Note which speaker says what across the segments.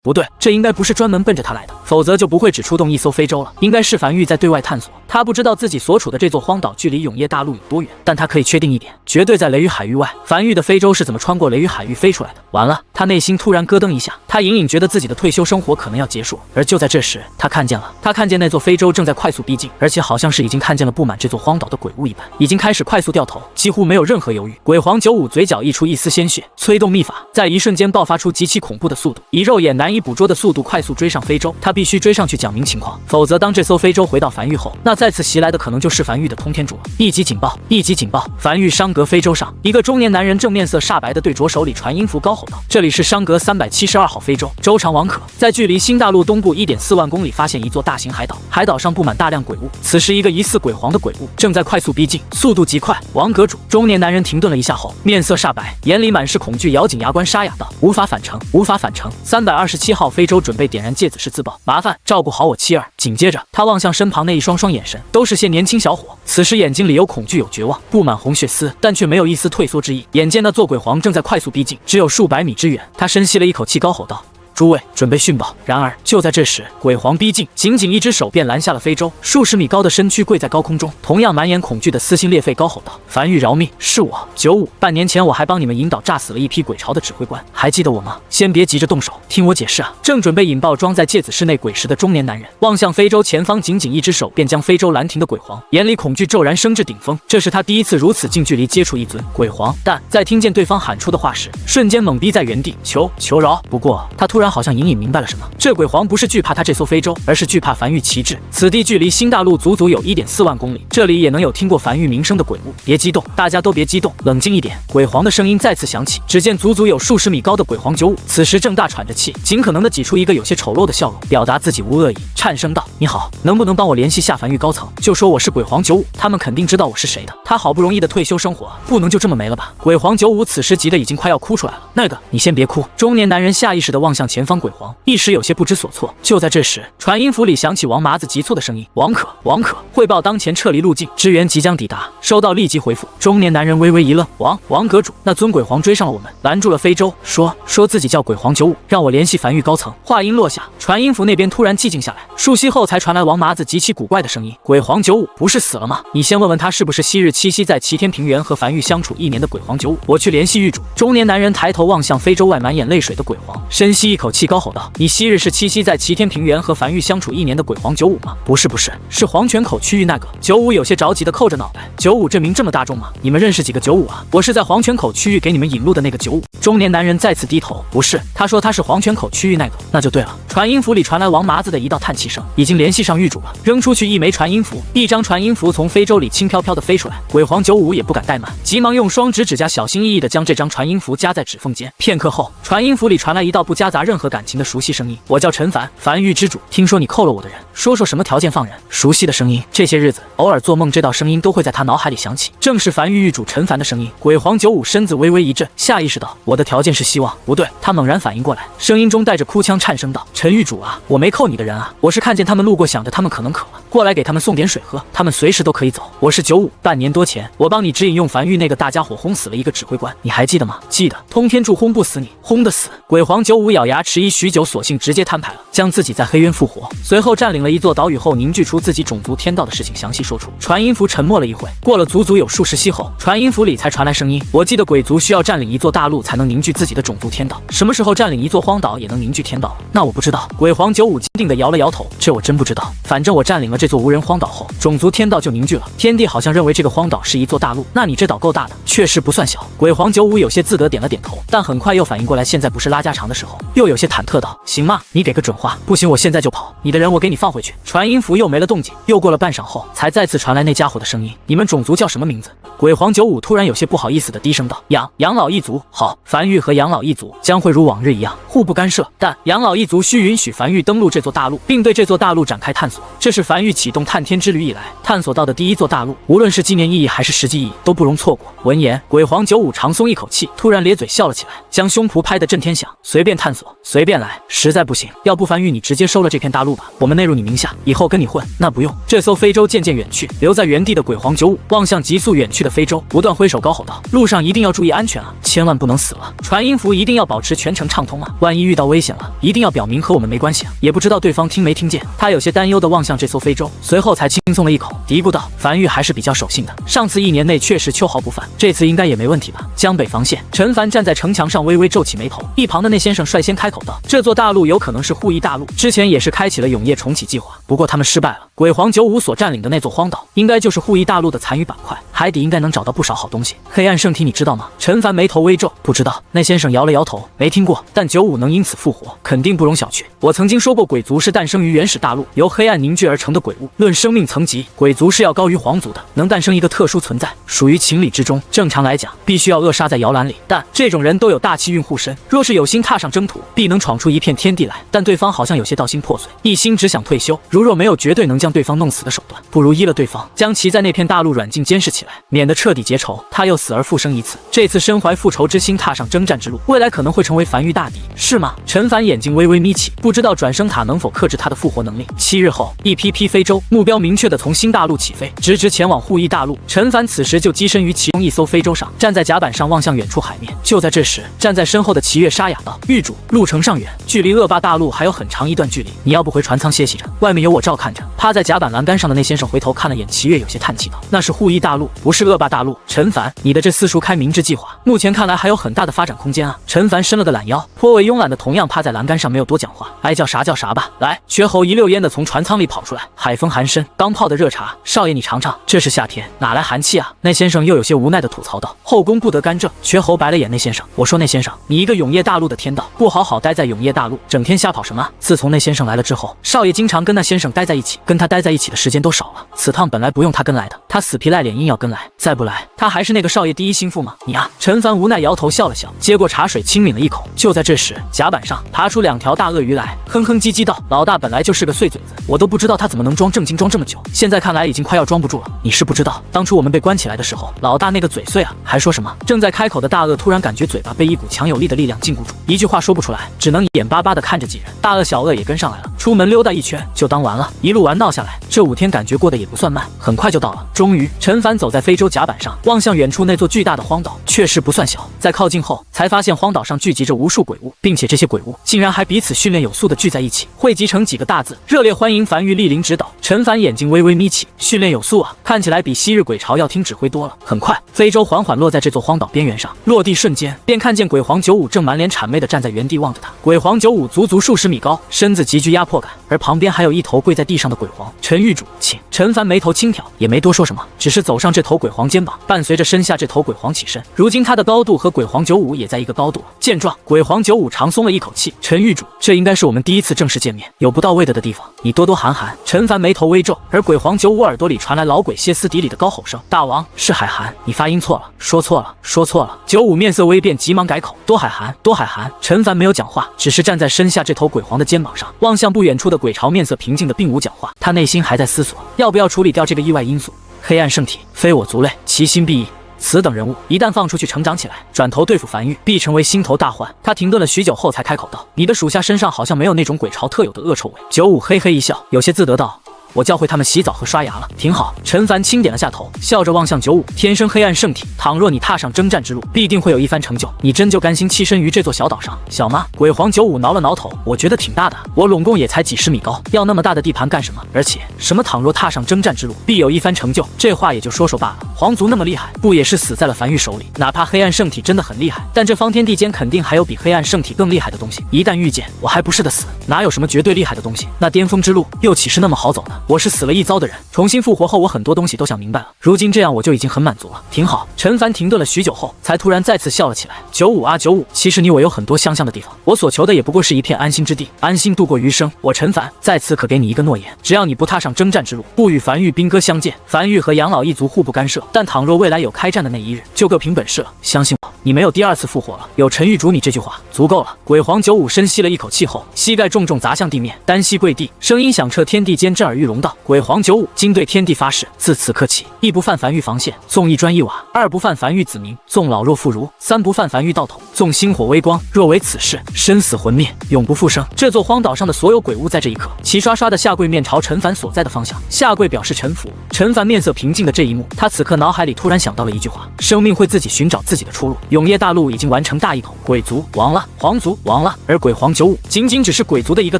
Speaker 1: 不对，这应该不是专门奔着他来的，否则就不会只出动一艘非洲了。应该是梵玉在对外探索。他不知道自己所处的这座荒岛距离永夜大陆有多远，但他可以确定一点，绝对在雷雨海域外。梵玉的非洲是怎么穿过雷雨海域飞出来的？完了，他内心突然咯噔一下，他隐隐觉得自己的退休生活可能要结束。而就在这时，他看见那座非洲正在快速逼近，而且好像是已经看见了布满这座荒岛的鬼物一般，已经开始快速掉头，几乎没有任何犹豫。鬼皇95嘴角溢出一丝鲜血，催动秘法，在一瞬间爆发出极其恐怖的速度，以肉眼难以捕捉的速度快速追上非洲。他必须追上去讲明情况，否则当这艘非洲回到梵域后，那再次袭来的可能就是梵域的通天主了。一级警报！一级警报！梵域商格非洲上，一个中年男人正面色煞白的对着手里传音符高吼道：“这里是商格372号非洲，州长王可在距离新大陆东部1.4万公里发现一座大型海岛，海岛上布满大量鬼物。此时，一个疑似鬼皇的鬼物正在快速逼近，速度极快。王阁主！”中年男人停顿了一下后，面色煞白，眼里满是恐惧，咬紧牙关，沙哑道：“无法返程，无法返程。327号非洲准备点燃戒子式自爆，麻烦照顾好我妻儿。”紧接着，他望向身旁那一双眼神，都是些年轻小伙。此时眼睛里有恐惧，有绝望，布满红血丝，但却没有一丝退缩之意。眼见那座鬼皇正在快速逼近，只有数百米之远。他深吸了一口气，高吼道：“诸位，准备殉宝！”然而就在这时，鬼皇逼近，仅仅一只手便拦下了非洲，数十米高的身躯跪在高空中，同样满眼恐惧的撕心裂肺高吼道：“梵玉饶命！是我95，半年前我还帮你们引导炸死了一批鬼巢的指挥官，还记得我吗？先别急着动手，听我解释啊！”正准备引爆装在戒子室内鬼石的中年男人，望向非洲前方，仅仅一只手便将非洲拦停的鬼皇，眼里恐惧骤然升至顶峰。这是他第一次如此近距离接触一尊鬼皇，但在听见对方喊出的话时，瞬间懵逼在原地，求饶。不过他突然好像隐隐明白了什么，这鬼皇不是惧怕他这艘非洲，而是惧怕梵玉旗帜。此地距离新大陆足足有1.4万公里，这里也能有听过梵玉名声的鬼物。别激动，大家都别激动，冷静一点。鬼皇的声音再次响起，只见足足有数十米高的鬼皇95，此时正大喘着气，尽可能的挤出一个有些丑陋的笑容，表达自己无恶意，颤声道：“你好，能不能帮我联系下梵玉高层，就说我是鬼皇95，他们肯定知道我是谁的。他好不容易的退休生活，不能就这么没了吧？”鬼皇95此时急得已经快要哭出来了。那个，你先别哭。中年男人下意识的望向前方鬼皇，一时有些不知所措。就在这时，传音符里响起王麻子急促的声音：“王可，汇报当前撤离路径，支援即将抵达，收到，立即回复。”中年男人微微一愣：“王阁主，那尊鬼皇追上了我们，拦住了非洲，说自己叫鬼皇95，让我联系梵玉高层。”话音落下，传音符那边突然寂静下来，数息后才传来王麻子极其古怪的声音：“鬼皇95不是死了吗？你先问问他是不是昔日栖息在齐天平原和梵玉相处1年的鬼皇95，我去联系狱主。”中年男人抬头望向非洲外满眼泪水的鬼皇，深吸一口气，高吼道：“你昔日是栖息在齐天平原和梵玉相处1年的鬼皇95吗？”“不是，是黄泉口区域那个。”95有些着急的扣着脑袋：“95这名这么大众吗？你们认识几个95啊？我是在黄泉口区域给你们引路的那个95。”中年男人再次低头：“不是，他说他是黄泉口区域那个，那就对了。”传音符里传来王麻子的一道叹气声：“已经联系上狱主了。”扔出去一枚传音符，一张传音符从非洲里轻飘飘的飞出来。鬼皇95也不敢怠慢，急忙用双指甲小心翼翼地将这张传音符夹在指缝间。片刻后，传音符里传来一道不夹杂任何感情的熟悉声音：“我叫陈凡，梵玉之主，听说你扣了我的人，说什么条件放人。”熟悉的声音，这些日子偶尔做梦，这道声音都会在他脑海里响起，正是梵玉狱主陈凡的声音。鬼皇95身子微微一震，下意识道：“我的条件是希望。”不对，他猛然反应过来，声音中带着哭腔，颤声道：“陈狱主啊，我没扣你的人啊，我是看见他们路过，想着他们可能渴了，过来给他们送点水喝，他们随时都可以走。我是95，半年多前我帮你指引用梵玉那个大家伙轰死了一个指挥官，你还记得吗？记得，通天柱轰不死你，轰得死。”鬼皇95咬牙迟疑许久，索性直接摊牌了，将自己在黑渊复活，随后占领了一座岛屿后凝聚出自己种族天道的事情详细说出。传音符沉默了一会，过了足足有数十息后，传音符里才传来声音：“我记得鬼族需要占领一座大陆才能凝聚自己的种族天道，什么时候占领一座荒岛也能凝聚天道？那我不知道。”鬼皇95坚定地摇了摇头：“这我真不知道。反正我占领了这座无人荒岛后，种族天道就凝聚了。天帝好像认为这个荒岛是一座大陆，那你这岛够大的，确实不算小。”鬼皇95有些自得点了点头，但很快又反应过来现在不是拉家常的时候，又有些忐忑道：“行吗？你给个准话。不行我现在就跑，你的人我给你放回去。”传音符又没了动静，又过了半晌后，才再次传来那家伙的声音：“你们种族叫什么名字？”鬼皇95突然有些不好意思的低声道：“养老一族。”好，梵玉和养老一族将会如往日一样互不干涉，但养老一族需允许梵玉登陆这座大陆，并对这座大陆展开探索。这是梵玉启动探天之旅以来探索到的第一座大陆，无论是纪念意义还是实际意义都不容错过。闻言，鬼皇95长松一口气，突然咧嘴笑了起来，将胸脯拍得震天响：“随便探索。”随便来，实在不行，要不樊玉你直接收了这片大陆吧，我们内入你名下，以后跟你混。那不用。这艘非洲渐渐远去，留在原地的鬼皇95望向急速远去的非洲，不断挥手高吼道：路上一定要注意安全啊，千万不能死了。传音符一定要保持全程畅通啊，万一遇到危险了，一定要表明和我们没关系啊。也不知道对方听没听见，他有些担忧地望向这艘非洲，随后才轻松了一口，嘀咕道：樊玉还是比较守信的，上次1年内确实秋毫不犯，这次应该也没问题吧。江北防线，陈凡站在城墙上微微皱起眉头，一旁的那先生率先开口道：这座大陆有可能是护翼大陆，之前也是开启了永夜重启计划，不过他们失败了。鬼皇95所占领的那座荒岛，应该就是护翼大陆的残余板块，海底应该能找到不少好东西。黑暗圣体你知道吗？陈凡眉头微皱，不知道。那先生摇了摇头，没听过，但95能因此复活，肯定不容小觑。我曾经说过，鬼族是诞生于原始大陆，由黑暗凝聚而成的鬼物。论生命层级，鬼族是要高于皇族的，能诞生一个特殊存在，属于情理之中。正常来讲，必须要扼杀在摇篮里，但这种人都有大气运护身，若是有心踏上征途，必能闯出一片天地来。但对方好像有些道心破碎，一心只想退休。如若没有绝对能将对方弄死的手段，不如依了对方，将其在那片大陆软禁监视起来，免得彻底结仇。他又死而复生一次，这次身怀复仇之心，踏上征战之路，未来可能会成为樊玉大敌，是吗？陈凡眼睛微微眯起，不知道转生塔能否克制他的复活能力。7日后，一批批非洲目标明确的从新大陆起飞，直直前往护翼大陆。陈凡此时就跻身于其中一艘非洲上，站在甲板上望向远处海面。就在这时，站在身后的齐月沙哑道：狱主，路程尚远，距离恶霸大陆还有很长一段距离，你要不回船舱歇息着，外面有我照看着。趴在甲板栏杆上的那先生回头看了眼齐月，有些叹气道：那是护翼大陆，不是恶霸大陆。陈凡，你的这私塾开明智计划，目前看来还有很大的发展空间啊。陈凡伸了个懒腰，颇为慵懒的同样趴在栏杆上，没有多讲话，爱叫啥叫啥吧。来，瘸猴一溜烟的从船舱里跑出来，海风寒深，刚泡的热茶，少爷你尝尝，这是夏天，哪来寒气啊？那先生又有些无奈的吐槽道：后宫不得干政。瘸猴白了眼那先生，我说那先生，你一个永夜大陆的天道，不好好待在永夜大陆，整天瞎跑什么？自从那先生来了之后，少爷经常跟那先生待在一起，跟他待在一起的时间都少了。此趟本来不用他跟来的，他死皮赖脸硬要跟来，再不来，他还是那个少爷第一心腹吗？你啊！陈凡无奈摇头笑了笑，接过茶水轻抿了一口。就在这时，甲板上爬出2条大鳄鱼来，哼哼唧唧道：老大本来就是个碎嘴子，我都不知道他怎么能装正经装这么久，现在看来已经快要装不住了。你是不知道，当初我们被关起来的时候，老大那个嘴碎啊，还说什么？正在开口的大鳄突然感觉嘴巴被一股强有力的力量禁锢住，一句话说不出来，只能眼巴巴地看着几人。大鳄小鳄也跟上来了，出门溜达一圈就当完了。一路玩闹下来，这5天感觉过得也不算慢，很快就到了。终于，陈凡走在非洲甲板上，望向远处那座巨大的荒岛，确实不算小。在靠近后，才发现荒岛上聚集着无数鬼物，并且这些鬼物竟然还彼此训练有素的聚在一起，汇集成几个大字：热烈欢迎樊玉莅临指导。陈凡眼睛微微眯起，训练有素啊，看起来比昔日鬼巢要听指挥多了。很快，非洲缓缓落在这座荒岛边缘上，落地瞬间，便看见鬼皇95正满脸谄媚地站在原地望着他。鬼皇95足足数十米高，身子极具压迫感，而旁边还有一头跪在地上的鬼皇。陈狱主，请。陈凡眉头轻挑，也没多说什么，只是走上这头鬼皇肩膀，伴随着身下这头鬼皇起身。如今他的高度和鬼皇95也在一个高度。见状，鬼皇95长松了一口气。陈狱主，这应该是我们第一次正式见面，有不到位的地方，你多多含含。陈凡眉头微皱，而鬼皇95耳朵里传来老鬼歇斯底里的高吼声：大王，是海涵，你发音错了，说错了，说错了。95面色微变，急忙改口：多海涵，多海涵。陈凡没有讲话，只是站在身下这头鬼皇的肩膀上，望向不远处的鬼巢，面色平静的并无讲话。他内心还在思索，要不要处理掉这个意外因素。黑暗圣体，非我族类，其心必异。此等人物一旦放出去成长起来，转头对付樊玉，必成为心头大患。他停顿了许久后才开口道：你的属下身上好像没有那种鬼巢特有的恶臭味。95嘿嘿一笑，有些自得道：我教会他们洗澡和刷牙了，挺好。陈凡轻点了下头，笑着望向95，天生黑暗圣体，倘若你踏上征战之路，必定会有一番成就。你真就甘心栖身于这座小岛上，小吗？鬼皇95挠了挠头，我觉得挺大的，我拢共也才几十米高，要那么大的地盘干什么？而且什么倘若踏上征战之路，必有一番成就，这话也就说说罢了。皇族那么厉害，不也是死在了樊玉手里？哪怕黑暗圣体真的很厉害，但这方天地间肯定还有比黑暗圣体更厉害的东西。一旦遇见，我还不是的死？哪有什么绝对厉害的东西？那巅峰之路又岂是那么好走呢？我是死了一遭的人，重新复活后，我很多东西都想明白了。如今这样，我就已经很满足了，挺好。陈凡停顿了许久后，才突然再次笑了起来。95啊95，其实你我有很多相像的地方，我所求的也不过是一片安心之地，安心度过余生。我陈凡在此可给你一个诺言，只要你不踏上征战之路，不与樊玉兵戈相见，樊玉和杨老一族互不干涉。但倘若未来有开战的那一日，就各凭本事了。相信我，你没有第二次复活了。有陈狱主你这句话足够了。鬼皇95深吸了一口气后，膝盖重重砸向地面，单膝跪地，声音响彻天地间，震耳欲聋。容道：“鬼皇95，今对天地发誓，自此刻起，一不犯凡域防线，纵一砖一瓦；二不犯凡域子民，纵老弱妇孺；三不犯凡域道统，纵星火微光。若为此事，生死魂灭，永不复生。”这座荒岛上的所有鬼物在这一刻齐刷刷的下跪，面朝陈凡所在的方向下跪，表示臣服。陈凡面色平静的这一幕，他此刻脑海里突然想到了一句话：生命会自己寻找自己的出路。永夜大陆已经完成大一统，鬼族亡了，皇族亡了，而鬼皇95仅仅只是鬼族的一个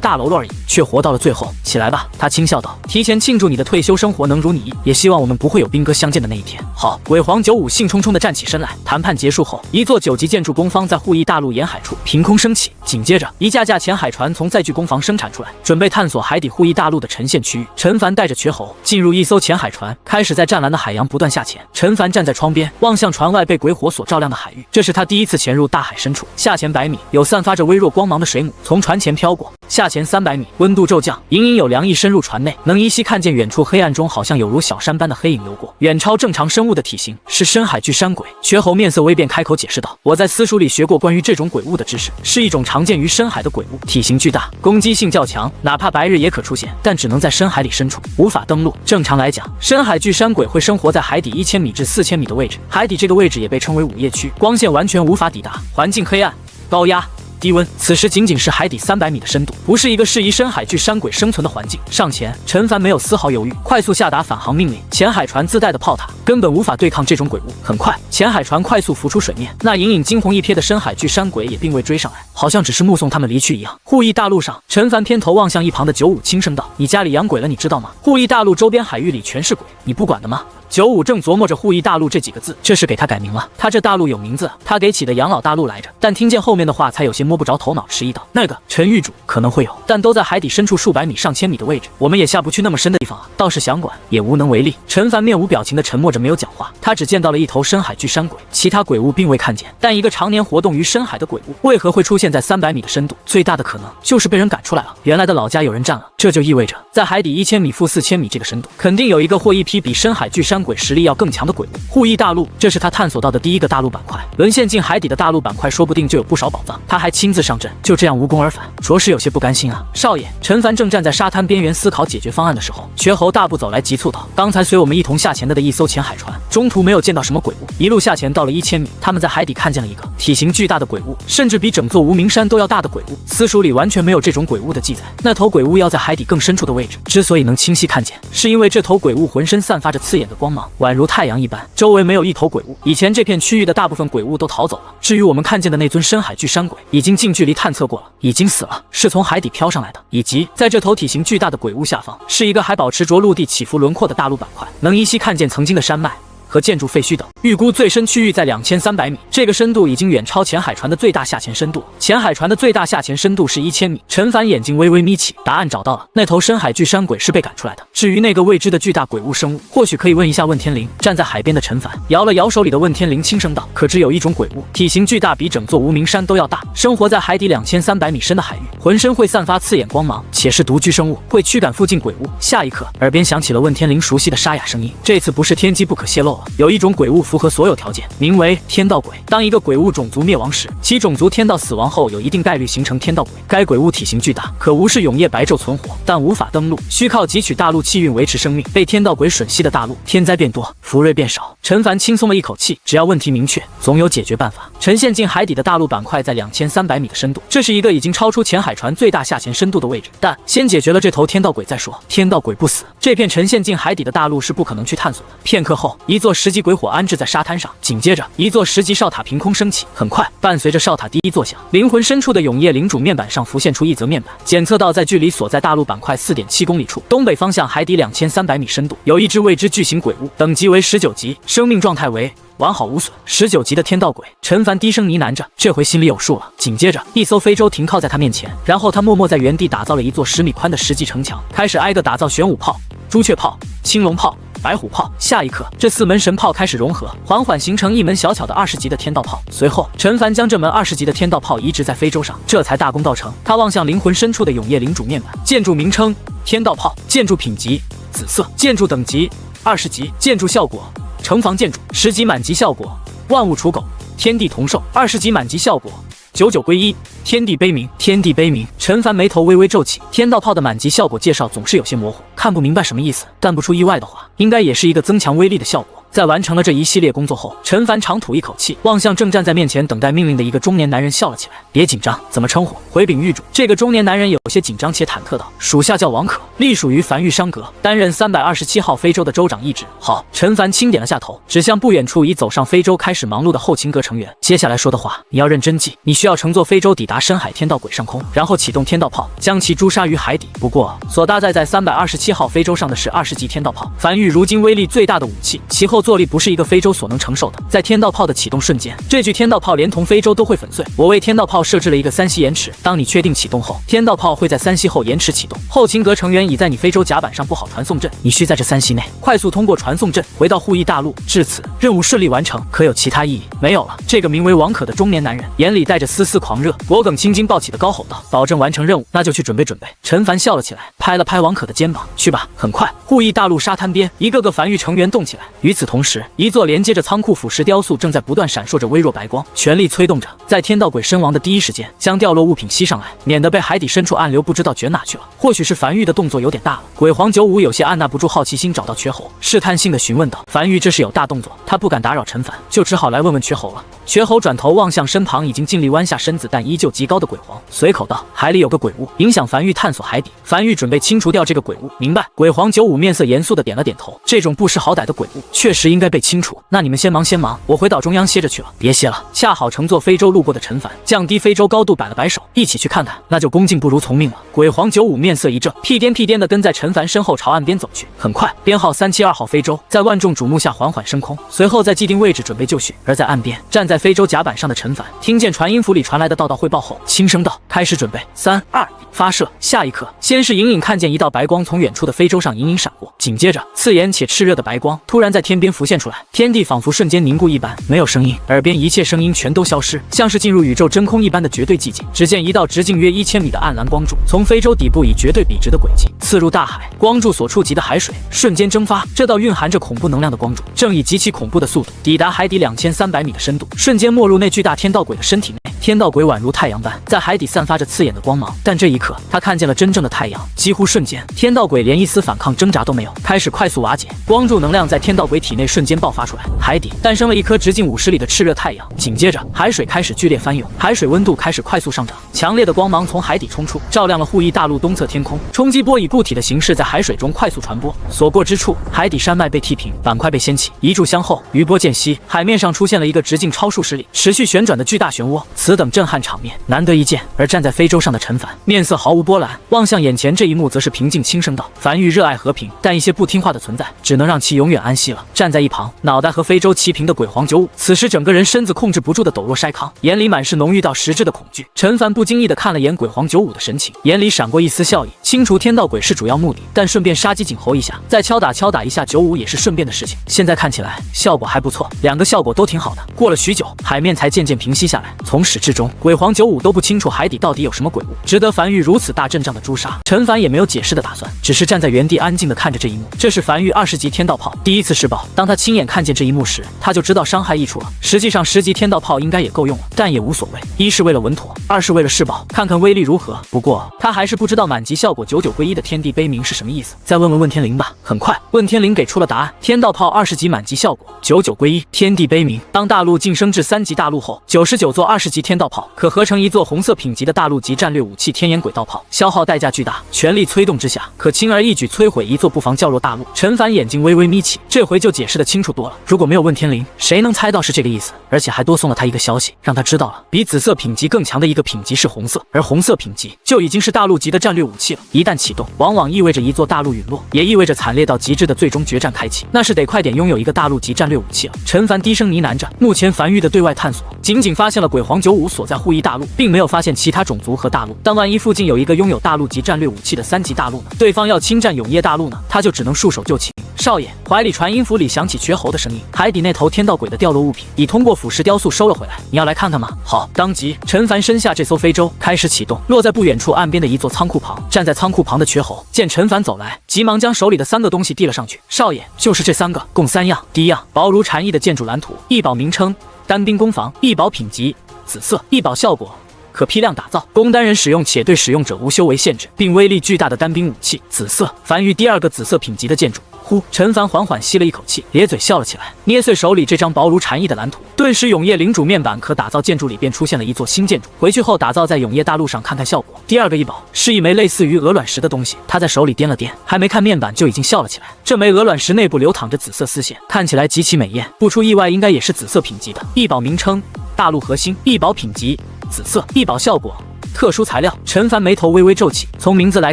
Speaker 1: 大喽啰而已，却活到了最后。起来吧，他轻笑道，提前庆祝你的退休生活能如你意，也希望我们不会有兵戈相见的那一天。好，鬼皇95兴冲冲地站起身来。谈判结束后，一座9级建筑工坊在护翼大陆沿海处凭空升起，紧接着一架架前海船从载具工坊生产出来，准备探索海底护翼大陆的呈现区域。陈凡带着瘸猴进入一艘前海船，开始在湛蓝的海洋不断下潜。陈凡站在窗边，望向船外被鬼火所照亮的海域，这是他第一次潜入大海深处。下潜100米，有散发着微弱光芒的水母从船前飘过。下潜300米，温度骤降，隐隐有凉意深入船内，能依稀看见远处黑暗中好像有如小山般的黑影流过，远超正常生物的体型，是深海巨山鬼。瘸猴面色微变，开口解释道：“我在私塾里学过关于这种鬼物的知识，是一种常见于深海的鬼物，体型巨大，攻击性较强，哪怕白日也可出现，但只能在深海里深处，无法登陆。正常来讲，深海巨山鬼会生活在海底1000米至4000米的位置，海底这个位置也被称为午夜区，光线完全无法抵达，环境黑暗、高压、低温，此时仅仅是海底300米的深度，不是一个适宜深海巨山鬼生存的环境。上前，陈凡没有丝毫犹豫，快速下达返航命令。前海船自带的炮塔根本无法对抗这种鬼物。很快，前海船快速浮出水面，那隐隐惊鸿一瞥的深海巨山鬼也并未追上来，好像只是目送他们离去一样。护翼大陆上，陈凡偏头望向一旁的95，轻声道：“你家里养鬼了，你知道吗？护翼大陆周边海域里全是鬼，你不管的吗？”95正琢磨着护翼大陆这几个字，这是给他改名了。他这大陆有名字，他给起的养老大陆来着。但听见后面的话，才有些摸不着头脑，迟疑道：“那个陈狱主可能会有，但都在海底深处数百米、上千米的位置，我们也下不去那么深的地方啊。倒是想管，也无能为力。”陈凡面无表情地沉默着，没有讲话。他只见到了一头深海巨山鬼，其他鬼物并未看见。但一个常年活动于深海的鬼物，为何会出现在300米的深度？最大的可能就是被人赶出来了。原来的老家有人占了，这就意味着在海底1000米负4000米这个深度，肯定有一个或一批比深海巨山鬼实力要更强的鬼物。护翼大陆，这是他探索到的第一个大陆板块。沦陷进海底的大陆板块，说不定就有不少宝藏。他还亲自上阵，就这样无功而返，着实有些不甘心啊。少爷，陈凡正站在沙滩边缘思考解决方案的时候，瘸猴大步走来，急促道：“刚才随我们一同下潜的一艘前海船，中途没有见到什么鬼物，一路下潜到了1000米，他们在海底看见了一个体型巨大的鬼物，甚至比整座无名山都要大的鬼物。私塾里完全没有这种鬼物的记载。那头鬼物要在海底更深处的位置，之所以能清晰看见，是因为这头鬼物浑身散发着刺眼的光芒，宛如太阳一般，周围没有一头鬼物。以前这片区域的大部分鬼物都逃走了。至于我们看见的那尊深海巨山鬼，已经近距离探测过了，已经死了，是从海底飘上来的。以及在这头体型巨大的鬼物下方，是一个还保持着陆地起伏轮廓的大陆板块，能依稀看见曾经的山脉和建筑废墟等。预估最深区域在2300米，这个深度已经远超前海船的最大下潜深度。前海船的最大下潜深度是1000米。陈凡眼睛微微眯起，答案找到了，那头深海巨山鬼是被赶出来的。至于那个未知的巨大鬼物生物，或许可以问一下问天灵。站在海边的陈凡摇了摇手里的问天灵，轻声道：“可知有一种鬼物，体型巨大，比整座无名山都要大，生活在海底2300米深的海域，浑身会散发刺眼光芒，且是独居生物，会驱赶附近鬼物。”下一刻，耳边响起了问天灵熟悉的沙哑声音，这次不是天机不可泄露了。有一种鬼物符合所有条件，名为天道鬼。当一个鬼物种族灭亡时，其种族天道死亡后，有一定概率形成天道鬼。该鬼物体型巨大，可无视永夜白昼存活，但无法登陆，需靠汲取大陆气运维持生命。被天道鬼吮吸的大陆，天灾变多，福瑞变少。陈凡轻松了一口气，只要问题明确，总有解决办法。沉陷进海底的大陆板块在2300米的深度，这是一个已经超出前海船最大下潜深度的位置。但先解决了这头天道鬼再说。天道鬼不死，这片沉陷进海底的大陆是不可能去探索的。片刻后，一座10级鬼火安置在沙滩上，紧接着一座10级哨塔凭空升起。很快，伴随着哨塔第一作响，灵魂深处的永夜领主面板上浮现出一则面板，检测到在距离所在大陆板块4.7公里处，东北方向海底2300米深度，有一只未知巨型鬼物，等级为19级，生命状态为完好无损。19级的天道鬼，陈凡低声呢喃着，这回心里有数了。紧接着，一艘非洲停靠在他面前，然后他默默在原地打造了一座10米宽的10级城墙，开始挨个打造玄武炮、朱雀炮、青龙炮、白虎炮。下一刻，这4门神炮开始融合，缓缓形成一门小巧的20级的天道炮。随后，陈凡将这门20级的天道炮移植在非洲上，这才大功告成。他望向灵魂深处的永夜领主面板，建筑名称：天道炮，建筑品级：紫色，建筑等级：20级，建筑效果：城防建筑，10级满级效果：万物刍狗，天地同寿，20级满级效果：九九归一，天地悲鸣，天地悲鸣。陈凡眉头微微皱起，天道炮的满级效果介绍总是有些模糊，看不明白什么意思，但不出意外的话，应该也是一个增强威力的效果。在完成了这一系列工作后，陈凡长吐一口气，望向正站在面前等待命令的一个中年男人笑了起来。别紧张，怎么称呼？回禀狱主。这个中年男人有些紧张且忐忑道：“属下叫王可，隶属于樊玉商阁，担任327号非洲的州长一职。”好，陈凡轻点了下头，指向不远处已走上非洲开始忙碌的后勤阁成员。接下来说的话，你要认真记。你需要乘坐非洲抵达深海天道轨上空，然后启动天道炮，将其诛杀于海底。不过，所搭载在327号非洲上的是20级天道炮，樊玉如今威力最大的武器，其后坐力不是一个非洲所能承受的。在天道炮的启动瞬间，这具天道炮连同非洲都会粉碎。我为天道炮设置了一个3息延迟，当你确定启动后，天道炮会在3息后延迟启动。后勤阁成员已在你非洲甲板上布好传送阵，你需在这3息内快速通过传送阵回到护翼大陆。至此，任务顺利完成。可有其他意义？没有了。这个名为王可的中年男人眼里带着丝丝狂热，脖梗青筋暴起的高吼道：“保证完成任务，那就去准备准备。”陈凡笑了起来，拍了拍王可的肩膀：“去吧。”很快，护翼大陆沙滩边，一个个樊玉成员动起来。与此同时，一座连接着仓库腐蚀雕塑正在不断闪烁着微弱白光，全力催动着，在天道轨身亡的第一时间，将掉落物品吸上来，免得被海底深处暗流不知道卷哪去了。或许是樊玉的动作有点大了，鬼皇95有些按捺不住好奇心，找到瘸猴，试探性的询问道：“樊玉这是有大动作？”他不敢打扰陈凡，就只好来问问瘸猴了。瘸猴转头望向身旁已经尽力弯下身子但依旧极高的鬼皇，随口道：“海里有个鬼物，影响樊玉探索海底，樊玉准备清除掉这个鬼物。”明白。鬼皇95面色严肃的点了点头，这种不识好歹的鬼物确实应该被清除。那你们先忙先忙，我回岛中央歇着去了。别歇了。恰好乘坐非洲路过的陈凡降低非洲高度摆了摆手，一起去看看。那就恭敬不如从命了。鬼皇95面色一正，屁颠屁颠的跟在陈凡身后朝岸边走去。很快，编号372号非洲在万众瞩目下缓缓升空，随后在既定位置准备就绪。而在岸边站在非洲甲板上的陈凡听见传音符里传来的道汇报后，轻声道：“开始准备，3、2、1，发射。”下一刻，先是隐隐看见一道白光从远处的非洲上隐隐闪过，紧接着刺眼且炽热的白光突然在天边浮现出来，天地仿佛瞬间凝固一般，没有声音，耳边一切声音全都消失，像是进入宇宙真空一般的绝对寂静。只见一道直径约1000米的暗蓝光柱从非洲底部以绝对笔直的轨迹刺入大海，光柱所触及的海水瞬间蒸发。这道蕴含着恐怖能量的光柱正以极其恐怖的速度抵达海底2300米的深度，瞬间没入那巨大天道鬼的身体内。天道鬼宛如太阳般在海底散发着刺眼的光芒，但这一刻他看见了真正的太阳。几乎瞬间，天道鬼连一丝反抗挣扎都没有，开始快速瓦解。光柱能量在天道鬼体内瞬间爆发出来，海底诞生了一颗直径50里的炽热太阳。紧接着，海水开始剧烈翻涌，海水温度开始快速上涨，强烈的光芒从海底冲出，照亮了护翼大陆东侧天空。冲击波以固体的形式在海水中快速传播，所过之处，海底山脉被踢平，板块被掀起，一炷香后，余波渐息，海面上出现了一个直径超数10里、持续旋转的巨大漩涡。此等震撼场面难得一见。而站在非洲上的陈凡面色毫无波澜，望向眼前这一幕，则是平静轻声道：“樊玉热爱和平，但一些不听话的存在，只能让其永远安息了。”站在一旁，脑袋和非洲齐平的鬼皇95，此时整个人身子控制不住的抖若筛糠，眼里满是浓郁到实质的恐惧。陈凡不经意的看了眼鬼皇95的神情，眼里闪过一丝笑意。清除天道鬼是主要目的，但顺便杀鸡儆猴一下，再敲打一下95也是顺便的事情。现在看起来效果还不错，两个效果都挺好的。过了许久，海面才渐渐平息下来。从始至终，鬼皇95都不清楚海底到底有什么鬼物，值得樊玉如此大阵仗的诛杀。陈凡也没有解释的打算，只是站在原地安静的看着这一幕。这是樊玉20级天道炮第一次试爆，当他亲眼看见这一幕时，他就知道伤害溢出了。实际上10级天道炮应该也够用了，但也无所谓，一是为了稳妥，二是为了试爆，看看威力如何。不过他还是不知道满级效果99归1的天地悲鸣是什么意思，再问问问天灵吧。很快，问天灵给出了答案：天道炮20级满级效果99归1，天地悲鸣。当大陆晋升至3级大陆后，99座20级天道炮可合成一座红色品级的大陆级战略武器天眼轨道炮，消耗代价巨大，全力催动之下，可轻而易举摧毁一座不妨较弱大陆。陈凡眼睛微微眯起，这回就解释得清楚多了。如果没有问天灵，谁能猜到是这个意思？而且还多送了他一个消息，让他知道了比紫色品级更强的一个品级是红色，而红色品级就已经是大陆级的战略武器了。一旦启动，往往意味着一座大陆陨落，也意味着惨烈到极致的最终决战开启。那是得快点拥有一个大陆级战略武器了。陈凡低声呢喃着，目前樊玉的对外探索仅仅发现了鬼皇95所在护翼大陆，并没有发现其他种族和大陆。但万一附近有一个拥有大陆级战略武器的3级大陆呢？对方要侵占永业大陆呢？他就只能束手就擒。少爷，怀里传音符里响起瘸猴的声音，海底那头天道鬼的掉落物品已通过腐蚀雕塑收了回来，你要来看看吗？好。当即，陈凡身下这艘非洲开始启动，落在不远处岸边的一座仓库旁。站在仓库旁的瘸猴见陈凡走来，急忙将手里的3个东西递了上去。少爷，就是这3个，共3样。第一样，薄如蝉翼的建筑蓝图，一宝名称，单兵攻防，一宝品级，紫色，易保效果。可批量打造，供单人使用，且对使用者无修为限制，并威力巨大的单兵武器。紫色，梵域第二个紫色品级的建筑。呼，陈凡缓缓吸了一口气，咧嘴笑了起来，捏碎手里这张薄如蝉翼的蓝图，顿时永夜领主面板可打造建筑里便出现了一座新建筑。回去后打造在永夜大陆上看看效果。第二个异宝是一枚类似于鹅卵石的东西，他在手里掂了掂，还没看面板就已经笑了起来。这枚鹅卵石内部流淌着紫色丝线，看起来极其美艳，不出意外应该也是紫色品级的。异宝名称：大陆核心，异宝品级：紫色，异宝效果。特殊材料，陈凡眉头微微皱起。从名字来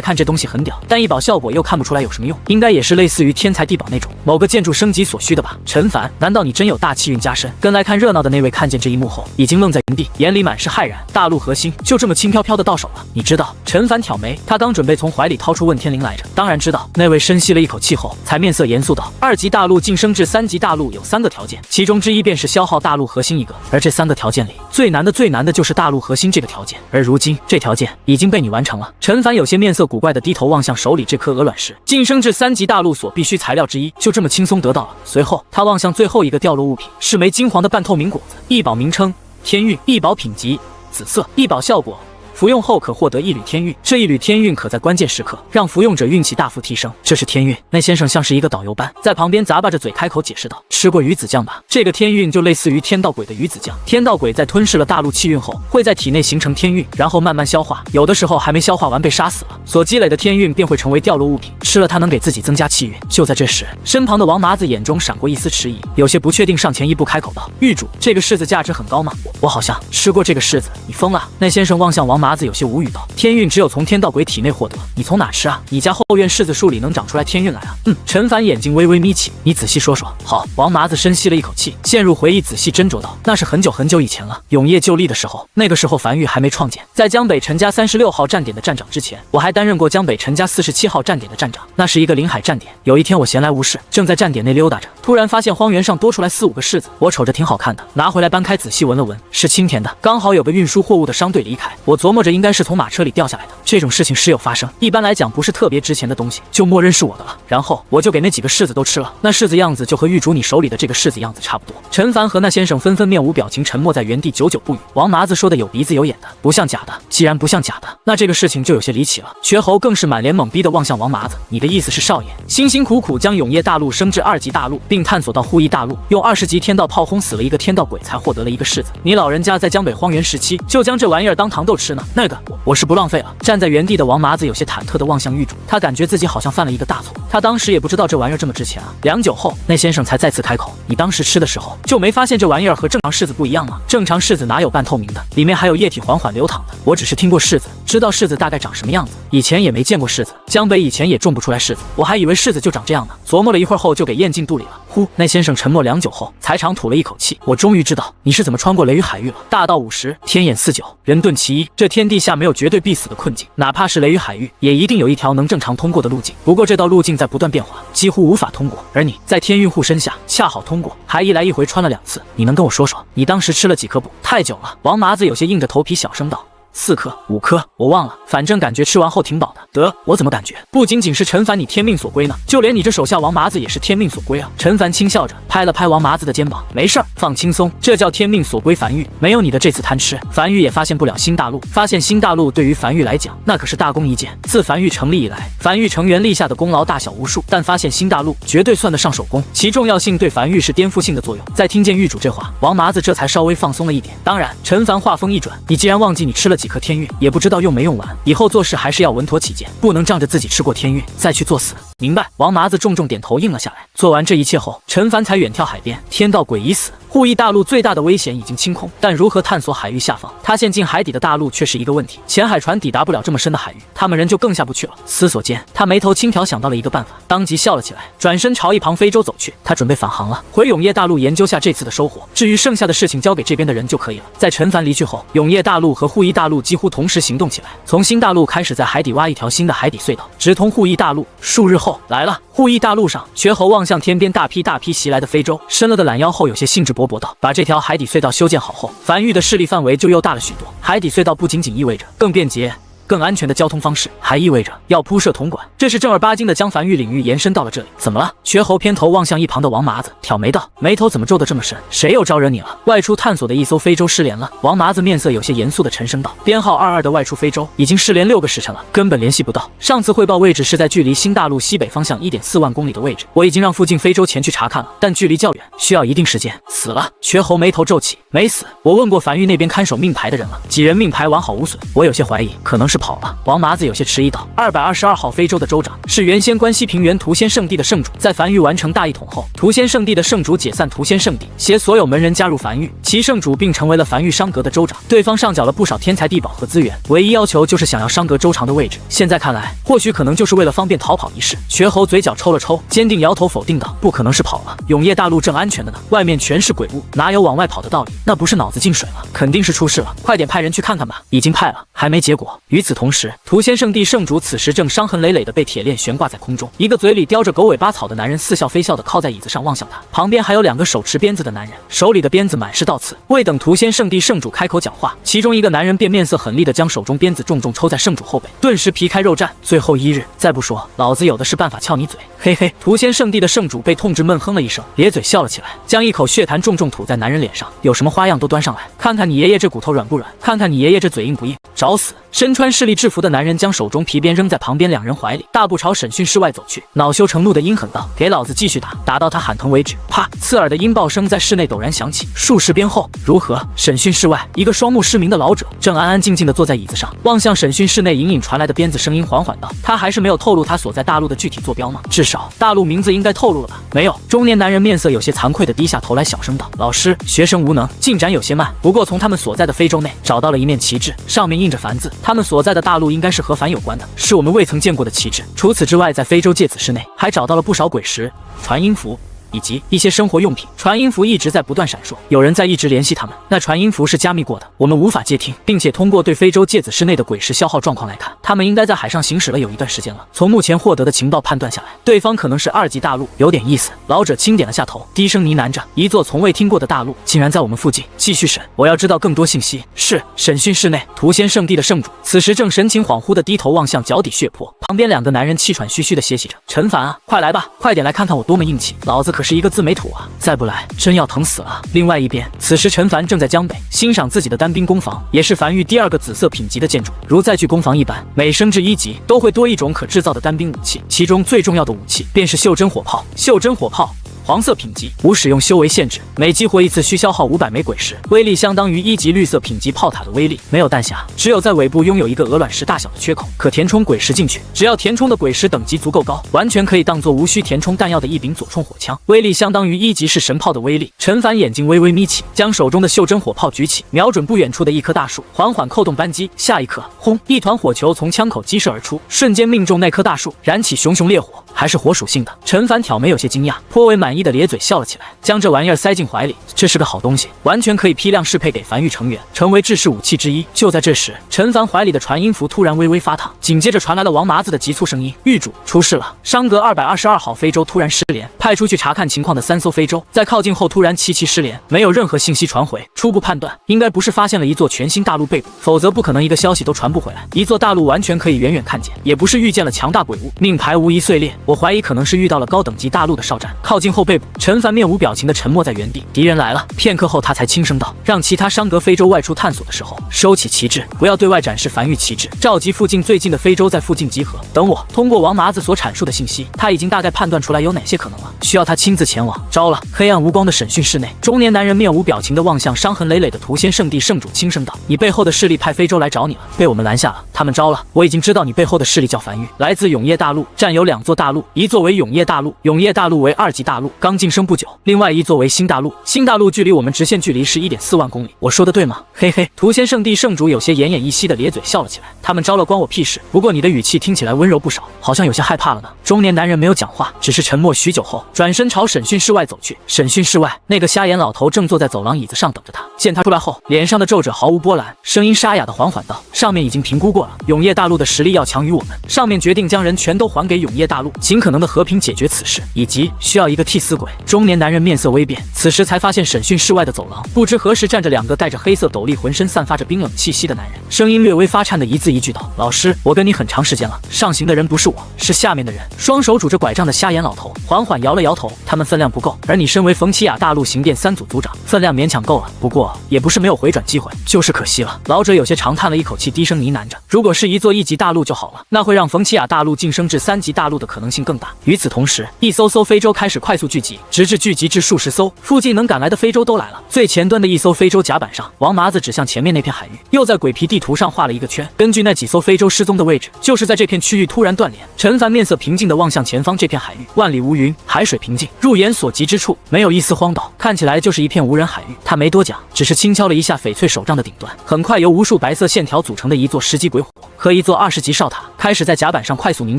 Speaker 1: 看，这东西很屌，但异宝效果又看不出来有什么用，应该也是类似于天才地宝那种某个建筑升级所需的吧？陈凡，难道你真有大气运加身？跟来看热闹的那位看见这一幕后，已经愣在原地，眼里满是骇然。大陆核心就这么轻飘飘的到手了？你知道？陈凡挑眉，他刚准备从怀里掏出问天绫来着。当然知道。那位深吸了一口气后，才面色严肃道：2级大陆晋升至3级大陆有3个条件，其中之一便是消耗大陆核心1个，而这3个条件里最难的就是大陆核心这个条件，而如今这条件已经被你完成了。陈凡有些面色古怪的低头望向手里这颗鹅卵石，晋升至3级大陆所必需材料之一，就这么轻松得到了。随后他望向最后一个掉落物品，是枚金黄的半透明果子。异宝名称：天运，异宝品级：紫色，异宝效果。服用后可获得1缕天运，这1缕天运可在关键时刻让服用者运气大幅提升。这是天运。那先生像是一个导游般在旁边咂巴着嘴开口解释道：“吃过鱼子酱吧？这个天运就类似于天道鬼的鱼子酱。天道鬼在吞噬了大陆气运后，会在体内形成天运，然后慢慢消化，有的时候还没消化完被杀死了，所积累的天运便会成为掉落物品，吃了它能给自己增加气运。”就在这时，身旁的王麻子眼中闪过一丝迟疑，有些不确定，上前一步开口道：“狱主，这个柿子价值很高吗？我好像吃过这个柿子。你疯了？”那先生望向王麻子，有些无语道：“天运只有从天道鬼体内获得，你从哪吃啊？你家后院柿子树里能长出来天运来啊？”陈凡眼睛微微眯起，你仔细说说。好，王麻子深吸了一口气，陷入回忆，仔细斟酌道：“那是很久很久以前了，永夜就立的时候，那个时候梵域还没创建，在江北陈家36号站点的站长之前，我还担任过江北陈家47号站点的站长。那是一个临海站点。有一天我闲来无事，正在站点内溜达着，突然发现荒原上多出来4、5个柿子，我瞅着挺好看的，拿回来掰开仔细闻了闻，是清甜的。刚好有个运输货物的商队离开，我琢磨着应该是从马车里掉下来的。这种事情时有发生，一般来讲不是特别值钱的东西，就默认是我的了。然后我就给那几个柿子都吃了，那柿子样子就和狱主你手里的这个柿子样子差不多。”陈凡和那先生纷纷面无表情，沉默在原地，久久不语。王麻子说的有鼻子有眼的，不像假的。既然不像假的，那这个事情就有些离奇了。瘸猴更是满脸懵逼的望向王麻子：“你的意思是，少爷辛辛苦苦将永夜大陆升至2级大陆，并探索到护翼大陆，用20级天道炮轰死了一个天道鬼，才获得了一个柿子？你老人家在江北荒原时期就将这玩意儿当糖豆吃呢？那个我是不浪费了。”站在原地的王麻子有些忐忑地望向狱主，他感觉自己好像犯了一个大错。他当时也不知道这玩意儿这么值钱啊。良久后，那先生才再次开口：“你当时吃的时候就没发现这玩意儿和正常柿子不一样吗？正常柿子哪有半透明的，里面还有液体缓缓流淌的。我只是听过柿子，知道柿子大概长什么样子，以前也没见过柿子。江北以前也种不出来柿子，我还以为柿子就长这样呢。琢磨了一会儿后，就给咽进肚里了。”呼，那先生沉默良久后，才长吐了一口气：“我终于知道你是怎么穿过雷雨海域了。大道50，天眼49，人遁其一。这天地下没有绝对必死的困境，哪怕是雷雨海域，也一定有一条能正常通过的路径。不过这道路径在不断变化，几乎无法通过。而你在天运护身下，恰好通过，还一来一回穿了2次。你能跟我说说，你当时吃了几颗补？”太久了，王麻子有些硬着头皮小声道：“4颗、5颗，我忘了，反正感觉吃完后挺饱的。”得，我怎么感觉不仅仅是陈凡你天命所归呢？就连你这手下王麻子也是天命所归啊！陈凡轻笑着拍了拍王麻子的肩膀：“没事儿，放轻松，这叫天命所归。梵域，没有你的这次贪吃，梵域也发现不了新大陆。发现新大陆对于梵域来讲，那可是大功一件。自梵域成立以来，梵域成员立下的功劳大小无数，但发现新大陆绝对算得上首功，其重要性对梵域是颠覆性的作用。”在听见狱主这话，王麻子这才稍微放松了一点。当然，陈凡话锋一转：“你既然忘记你吃了几颗天运，也不知道用没用完，以后做事还是要稳妥起见，不能仗着自己吃过天运再去作死。”明白。王麻子重重点头应了下来。做完这一切后，陈凡才远眺海边。天道鬼已死，护翼大陆最大的危险已经清空，但如何探索海域下方，塌陷进海底的大陆却是一个问题。潜海船抵达不了这么深的海域，他们人就更下不去了。思索间，他眉头轻挑，想到了一个办法，当即笑了起来，转身朝一旁非洲走去。他准备返航了，回永夜大陆研究下这次的收获，至于剩下的事情交给这边的人就可以了。在陈凡离去后，永夜大陆和护翼大陆几乎同时行动起来，从新大陆开始在海底挖一条新的海底隧道，直通护翼大陆。数日后来了，护翼大陆上，瘸猴望向天边大批袭来的非洲，伸了个懒腰后，有些兴致勃勃道：“把这条海底隧道修建好后，梵域的势力范围就又大了许多。海底隧道不仅仅意味着更便捷、更安全的交通方式，还意味着要铺设铜管，这是正儿八经的将繁域领域延伸到了这里。怎么了？瘸猴偏头望向一旁的王麻子，挑眉道：“眉头怎么皱得这么深？谁又招惹你了？”外出探索的一艘非洲失联了。王麻子面色有些严肃的沉声道：“编号22的外出非洲已经失联6个时辰了，根本联系不到。上次汇报位置是在距离新大陆西北方向1.4万公里的位置，我已经让附近非洲前去查看了，但距离较远，需要一定时间。”死了？瘸猴眉头皱起，没死。我问过繁域那边看守命牌的人了，几人命牌完好无损，我有些怀疑可能是跑了。王麻子有些迟疑道：“222号非洲的州长是原先关西平原屠仙圣地的圣主，在繁域完成大一统后，屠仙圣地的圣主解散屠仙圣地，携所有门人加入繁域，其圣主并成为了繁域商阁的州长。对方上缴了不少天才地宝和资源，唯一要求就是想要商阁州长的位置。现在看来，或许可能就是为了方便逃跑一事。”瘸猴嘴角抽了抽，坚定摇头否定道：“不可能是跑了，永业大陆正安全的呢，外面全是鬼物，哪有往外跑的道理？那不是脑子进水了，肯定是出事了，快点派人去看看吧。”已经派了，还没结果。与此同时，屠仙圣地圣主此时正伤痕累累的被铁链悬挂在空中，一个嘴里叼着狗尾巴草的男人似笑非笑的靠在椅子上望向他，旁边还有2个手持鞭子的男人，手里的鞭子满是倒刺。未等屠仙圣地圣主开口讲话，其中一个男人便面色狠厉的将手中鞭子重重抽在圣主后背，顿时皮开肉绽。最后1日，再不说，老子有的是办法撬你嘴！嘿嘿，屠仙圣地的圣主被痛至闷哼了一声，咧嘴笑了起来，将一口血痰重重吐在男人脸上。有什么花样都端上来，看看你爷爷这骨头软不软，看看你爷爷这嘴硬不硬，找死！身穿势力制服的男人将手中皮鞭扔在旁边2人怀里，大步朝审讯室外走去，恼羞成怒的阴狠道：“给老子继续打，打到他喊疼为止！”啪！刺耳的音爆声在室内陡然响起。数十鞭后，如何？审讯室外，一个双目失明的老者正安安静静地坐在椅子上，望向审讯室内隐隐传来的鞭子声音，缓缓道：“他还是没有透露他所在大陆的具体坐标吗？至少大陆名字应该透露了吧？”没有。中年男人面色有些惭愧地低下头来，小声道：“老师，学生无能，进展有些慢。不过从他们所在的非洲内找到了一面旗帜，上面印着繁字，他们所在的大陆应该是和繁有关的，是我们未曾见过的旗帜。除此之外，在非洲芥子市内还找到了不少鬼石、传音符。”以及一些生活用品。传音符一直在不断闪烁，有人在一直联系他们。那传音符是加密过的，我们无法接听，并且通过对非洲芥子市内的鬼石消耗状况来看，他们应该在海上行驶了有一段时间了。从目前获得的情报判断下来，对方可能是2级大陆，有点意思。老者轻点了下头，低声呢喃着：“一座从未听过的大陆，竟然在我们附近。继续审，我要知道更多信息。”是。审讯室内，屠仙圣地的圣主此时正神情恍惚地低头望向脚底血泊，旁边2个男人气喘吁吁地歇息着。陈凡啊，快来吧，快点来看看我多么硬气，老子可是一个字没吐啊，再不来真要疼死了。另外一边，此时陈凡正在江北欣赏自己的单兵工坊，也是繁域第2个紫色品级的建筑。如载具工坊一般，每升至1级都会多一种可制造的单兵武器，其中最重要的武器便是袖珍火炮。袖珍火炮黄色品级，无使用修为限制，每激活一次需消耗500枚鬼石，威力相当于1级绿色品级炮塔的威力。没有弹匣，只有在尾部拥有一个鹅卵石大小的缺口，可填充鬼石进去。只要填充的鬼石等级足够高，完全可以当做无需填充弹药的一柄左冲火枪，威力相当于1级式神炮的威力。陈凡眼睛微微眯起，将手中的袖珍火炮举起，瞄准不远处的一棵大树，缓缓扣动扳机。下一刻，轰！一团火球从枪口激射而出，瞬间命中那棵大树，燃起熊熊烈火，还是火属性的。陈凡挑眉有些惊讶，颇为满意的咧嘴笑了起来，将这玩意儿塞进怀里。这是个好东西，完全可以批量适配给繁域成员，成为制式武器之一。就在这时，陈凡怀里的传音符突然微微发烫，紧接着传来了王麻子的急促声音：“狱主，出事了！商阁222号非洲突然失联，派出去查看情况的3艘非洲在靠近后突然齐齐失联，没有任何信息传回。初步判断，应该不是发现了一座全新大陆被捕，否则不可能一个消息都传不回来。一座大陆完全可以远远看见，也不是遇见了强大鬼物，命牌无疑碎裂。我怀疑可能是遇到了高等级大陆的哨战，靠近后被捕。”陈凡面无表情的沉默在原地。敌人来了。片刻后，他才轻声道：“让其他商阁非洲外出探索的时候，收起旗帜，不要对外展示繁域旗帜。召集附近最近的非洲在附近集合，等我。”通过王麻子所阐述的信息，他已经大概判断出来有哪些可能了，需要他亲自前往。招了。黑暗无光的审讯室内，中年男人面无表情地望向伤痕累累的屠仙圣地圣主，轻声道：“你背后的势力派非洲来找你了，被我们拦下了。他们招了。我已经知道你背后的势力叫繁域，来自永业大陆，占有2座大陆，一座为永业大陆，永业大陆为2级大陆，刚晋升不久；另外一座为新大陆，新大陆距离我们直线距离是1.4万公里。我说的对吗？”嘿嘿，屠仙圣地圣主有些奄奄一息的咧嘴笑了起来。他们招了关我屁事，不过你的语气听起来温柔不少，好像有些害怕了呢。中年男人没有讲话，只是沉默许久后，转身朝审讯室外走去。审讯室外，那个瞎眼老头正坐在走廊椅子上等着他。见他出来后，脸上的皱褶毫无波澜，声音沙哑的缓缓道：“上面已经评估过了，永业大陆的实力要强于我们，上面决定将人全都还给永业大陆，尽可能的和平解决此事，以及需要一个替死死鬼！中年男人面色微变，此时才发现审讯室外的走廊，不知何时站着2个戴着黑色斗笠、浑身散发着冰冷气息的男人，声音略微发颤的一字一句道：“老师，我跟你很长时间了，上行的人不是我，是下面的人。”双手拄着拐杖的瞎眼老头缓缓摇了摇头，他们分量不够，而你身为冯奇亚大陆刑店3组组长，分量勉强够了，不过也不是没有回转机会，就是可惜了。老者有些长叹了一口气，低声呢喃着：“如果是一座1级大陆就好了，那会让冯奇亚大陆晋升至3级大陆的可能性更大。”与此同时，一艘艘非洲开始快速聚集，直至聚集至数十艘，附近能赶来的非洲都来了。最前端的一艘非洲甲板上，王麻子指向前面那片海域，又在鬼皮地图上画了一个圈。根据那几艘非洲失踪的位置，就是在这片区域突然断联。陈凡面色平静地望向前方这片海域，万里无云，海水平静，入眼所及之处没有一丝荒岛，看起来就是一片无人海域。他没多讲，只是轻敲了一下翡翠手杖的顶端，很快由无数白色线条组成的一座10级鬼火和一座20级哨塔开始在甲板上快速凝